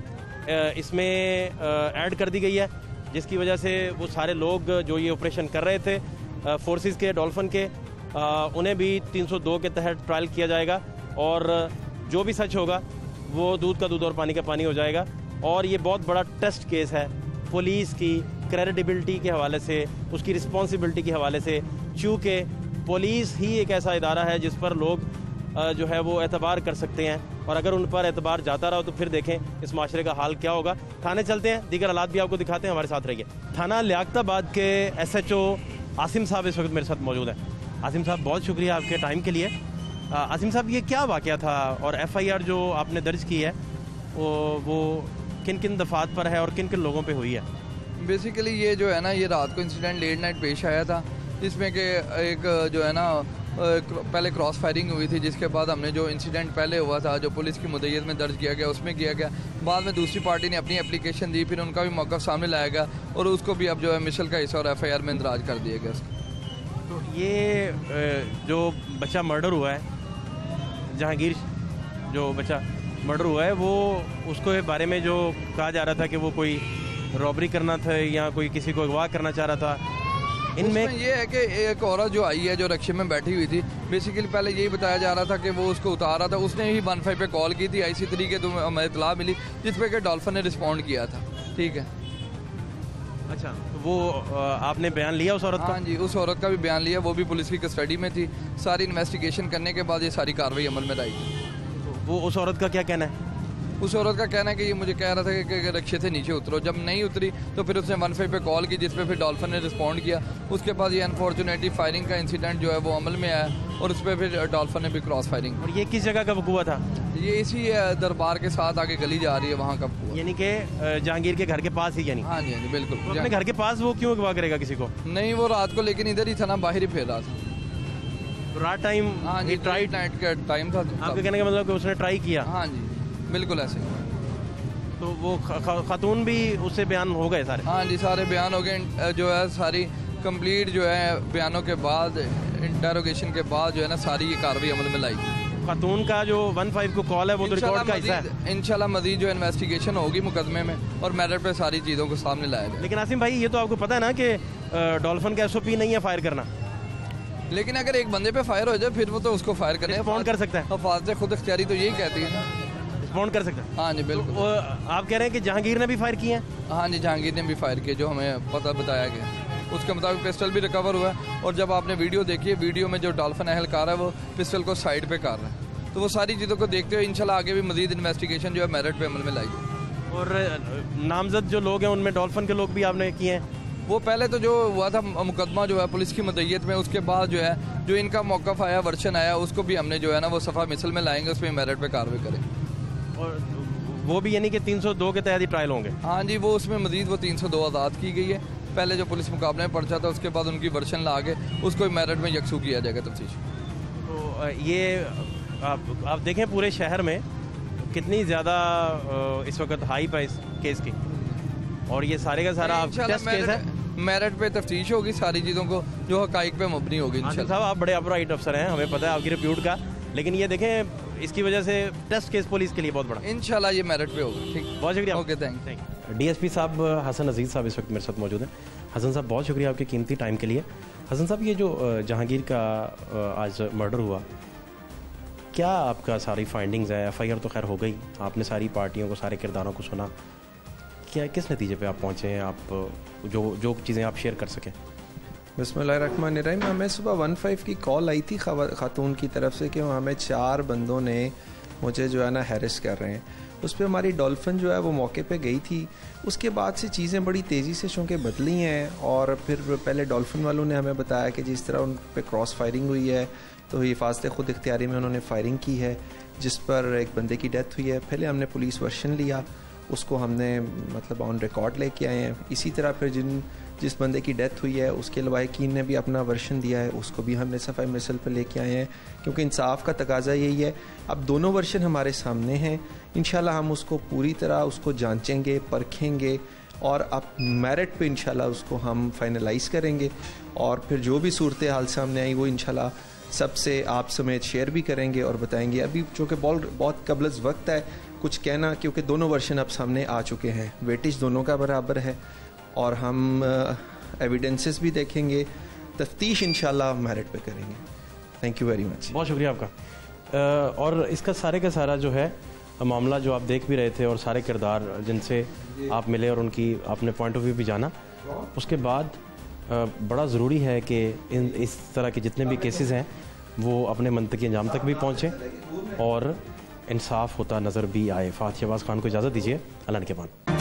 इसमें ऐड कर दी गई है, जिसकी वजह से वो सारे लोग जो ये ऑपरेशन कर रहे थे फोर्सेस के, डॉल्फिन के, उन्हें भी 302 के तहत ट्रायल किया जाएगा और जो भी सच होगा वो दूध का दूध और पानी का पानी हो जाएगा। और ये बहुत बड़ा टेस्ट केस है पुलिस की क्रेडिबिलिटी के हवाले से, उसकी रिस्पॉन्सिबिलिटी के हवाले से, चूँकि पुलिस ही एक ऐसा इदारा है जिस पर लोग जो है वो एतबार कर सकते हैं और अगर उन पर एतबार जाता रहा तो फिर देखें इस माशरे का हाल क्या होगा। थाने चलते हैं, दीगर हालात भी आपको दिखाते हैं, हमारे साथ रहिए। थाना लियाकताबाद के SHO आसिम साहब इस वक्त मेरे साथ मौजूद हैं। आसिम साहब, बहुत शुक्रिया आपके टाइम के लिए। आसिम साहब, ये क्या वाक़या था और FIR जो आपने दर्ज की है वो किन किन दफ़ात पर है और किन किन लोगों पर हुई है? बेसिकली ये जो है ना, ये रात को इंसिडेंट लेट नाइट पेश आया था, जिसमें कि एक जो है ना पहले क्रॉस फायरिंग हुई थी, जिसके बाद हमने जो इंसिडेंट पहले हुआ था जो पुलिस की मुद्दत में दर्ज किया गया उसमें किया गया। बाद में दूसरी पार्टी ने अपनी एप्लीकेशन दी, फिर उनका भी मौक़िफ़ सामने लाया गया और उसको भी अब जो है मिसल का हिस्सा और FIR में इंदराज कर दिया गया। तो ये जो बच्चा मर्डर हुआ है, जहांगीर जो बच्चा मर्डर हुआ है, वो उसके बारे में जो कहा जा रहा था कि वो कोई रॉबरी करना था या कोई किसी को अगवा करना चाह रहा था, इनमें ये है कि एक औरत जो आई है जो रक्शे में बैठी हुई थी, बेसिकली पहले यही बताया जा रहा था कि वो उसको उतार रहा था, उसने ही 15 पे कॉल की थी, ऐसी तरीके तो हमें इतला मिली जिस पे कि डॉल्फिन ने रिस्पॉन्ड किया था। ठीक है, अच्छा, तो वो आपने बयान लिया उस औरत का? हाँ जी, उस औरत का भी बयान लिया, वो भी पुलिस की कस्टडी में थी। सारी इन्वेस्टिगेशन करने के बाद ये सारी कार्रवाई अमल में लाई। वो उस औरत का क्या कहना है? उस औरत का कहना है कि ये मुझे कह रहा था कि रक्शे से नीचे उतरो। जब नहीं उतरी तो फिर उसने 15 पे कॉल की, जिस पे फिर डॉल्फिन ने रिस्पॉन्ड किया। उसके बाद ये अनफॉर्चुनेटली फायरिंग का इंसिडेंट जो है वो अमल में आया और उस पर फिर डॉल्फिन ने भी क्रॉस फायरिंग। और ये किस जगह का हुआ था? ये इसी दरबार के साथ आगे गली जा रही है, वहाँ का, यानी कि जहांगीर के घर के पास ही? यानी हाँ जी, हाँ जी, बिल्कुल। तो अपने घर के पास वो क्यों अगवा करेगा किसी को? नहीं, वो रात को लेकिन इधर ही था ना, बाहर ही फिर रहा था। तो रात टाइम? हाँ जी, ट्राई नाइट का टाइम था। आपके कहने का मतलब कि उसने ट्राई किया? हाँ जी, बिल्कुल ऐसे। तो वो खातून भी उससे बयान हो गए सारे? हाँ जी, सारे बयान हो गए। जो है सारी कंप्लीट जो है बयानों के बाद, इंटरोगेशन के बाद जो है ना सारी ये कार्रवाई अमल में लाई। खातून का जो 15 को कॉल है वो तो रिकॉर्ड का हिस्सा है। इंशाल्लाह मजीद जो इन्वेस्टिगेशन होगी मुकदमे में और मैरिट पे सारी चीज़ों को सामने लाया जाए। लेकिन आसिम भाई, ये तो आपको पता है ना कि डॉल्फिन का SOP नहीं है फायर करना। लेकिन अगर एक बंदे पे फायर हो जाए फिर वो तो उसको फायर करने रिस्पॉन्ड कर सकता है। हिफाजत खुद इख्तियारी तो यही कहती है, रिस्पॉन्ड कर सकता है। हाँ जी, बिल्कुल। तो आप कह रहे हैं कि जहांगीर ने भी फायर किए हैं? हाँ जी, जहांगीर ने भी फायर किए, जो हमें पता बताया गया। उसके मुताबिक पिस्टल भी रिकवर हुआ है और जब आपने वीडियो देखी है, वीडियो में जो डॉल्फिन एहलकार है वो पिस्टल को साइड पे कर रहा है। तो वो सारी चीज़ों को देखते हुए इंशाल्लाह आगे भी मजीद इन्वेस्टिगेशन जो है मेरिट पे अमल में लाई। और नामजद जो लोग हैं उनमें डॉल्फिन के लोग भी आपने किए हैं? वो पहले तो जो हुआ था मुकदमा जो है पुलिस की मदय्यत में, उसके बाद जो है जो इनका मौक़िफ़ आया, वर्शन आया, उसको भी हमने जो है ना वो सफ़ा मिसल में लाएंगे, उसमें मेरिट पे कार्रवाई करें। और वो भी यानी कि 302 के तहत ही ट्रायल होंगे? हाँ जी, वो उसमें मजीद वो 302 आज़ाद की गई है। पहले जो पुलिस मुकाबले में पर्चा था उसके बाद उनकी वर्शन ला के उसको मेरिट में यकसू किया जाएगा तफ्तीश। तो ये आप देखें पूरे शहर में कितनी ज़्यादा इस वक्त हाइप है इस केस की, और ये सारे का सारा टेस्ट केस है। मेरिट पे तफ्तीश होगी सारी चीज़ों को जो हकाइक पे मबनी होगी। साहब आप बड़े अपराइट अफसर हैं, हमें पता है आपकी रिप्यूट का, लेकिन ये देखें इसकी वजह से टेस्ट केस पुलिस के लिए बहुत बड़ा। इंशाल्लाह ये मेरिट पे होगा। ठीक, बहुत शुक्रिया। Okay, thank. डीएसपी साहब हसन अजीज़ साहब इस वक्त मेरे साथ मौजूद हैं। हसन साहब बहुत शुक्रिया आपके कीमती टाइम के लिए। हसन साहब ये जो जहांगीर का आज मर्डर हुआ, क्या आपका सारी फाइंडिंग्स है? FIR तो खैर हो गई, आपने सारी पार्टियों को, सारे किरदारों को सुना, क्या किस नतीजे पे आप पहुँचे हैं? आप जो चीज़ें आप शेयर कर सकें। बिस्मिल्लाहिर्रहमानिर्रहीम। हमें सुबह 15 की कॉल आई थी खातून की तरफ से कि हमें 4 बंदों ने मुझे जो है ना हैरेस कर रहे हैं। उस पर हमारी डॉल्फिन जो है वो मौके पे गई थी। उसके बाद से चीज़ें बड़ी तेज़ी से चूँकि बदली हैं, और फिर पहले डॉल्फिन वालों ने हमें बताया कि जिस तरह उन पर क्रॉस फायरिंग हुई है तो हिफाजत खुद इख्तियारी में उन्होंने फायरिंग की है, जिस पर एक बंदे की डेथ हुई है। पहले हमने पुलिस वर्शन लिया, उसको हमने मतलब ऑन रिकॉर्ड लेके आए हैं। इसी तरह फिर जिस बंदे की डेथ हुई है उसके लवाहिकीन ने भी अपना वर्शन दिया है, उसको भी हमने सफ़ाई मिसल पर लेके आए हैं, क्योंकि इंसाफ का तकाजा यही है। अब दोनों वर्शन हमारे सामने हैं, इंशाल्लाह हम उसको पूरी तरह उसको जांचेंगे, परखेंगे, और अब मेरिट पे इंशाल्लाह उसको हम फाइनलाइज करेंगे, और फिर जो भी सूरत हाल सामने आई वो इंशाल्लाह सबसे आप समेत शेयर भी करेंगे और बताएंगे। अभी चूँकि बहुत कबलज़ वक्त है कुछ कहना, क्योंकि दोनों वर्शन अब सामने आ चुके हैं, वेटेज दोनों का बराबर है, और हम एविडेंसेस भी देखेंगे, तफ्तीश इंशाल्लाह मेरिट पे करेंगे। Thank you very much. बहुत शुक्रिया आपका। और इसका सारे का सारा जो है मामला जो आप देख भी रहे थे, और सारे किरदार जिनसे आप मिले और उनकी आपने पॉइंट ऑफ व्यू भी जाना, उसके बाद बड़ा ज़रूरी है कि इस तरह के जितने भी केसेस हैं वो अपने मंतकी अंजाम तक भी पहुँचें और इंसाफ होता नज़र भी आए। फात शहबाज खान को इजाज़त दीजिए। अल्लाह के बाद।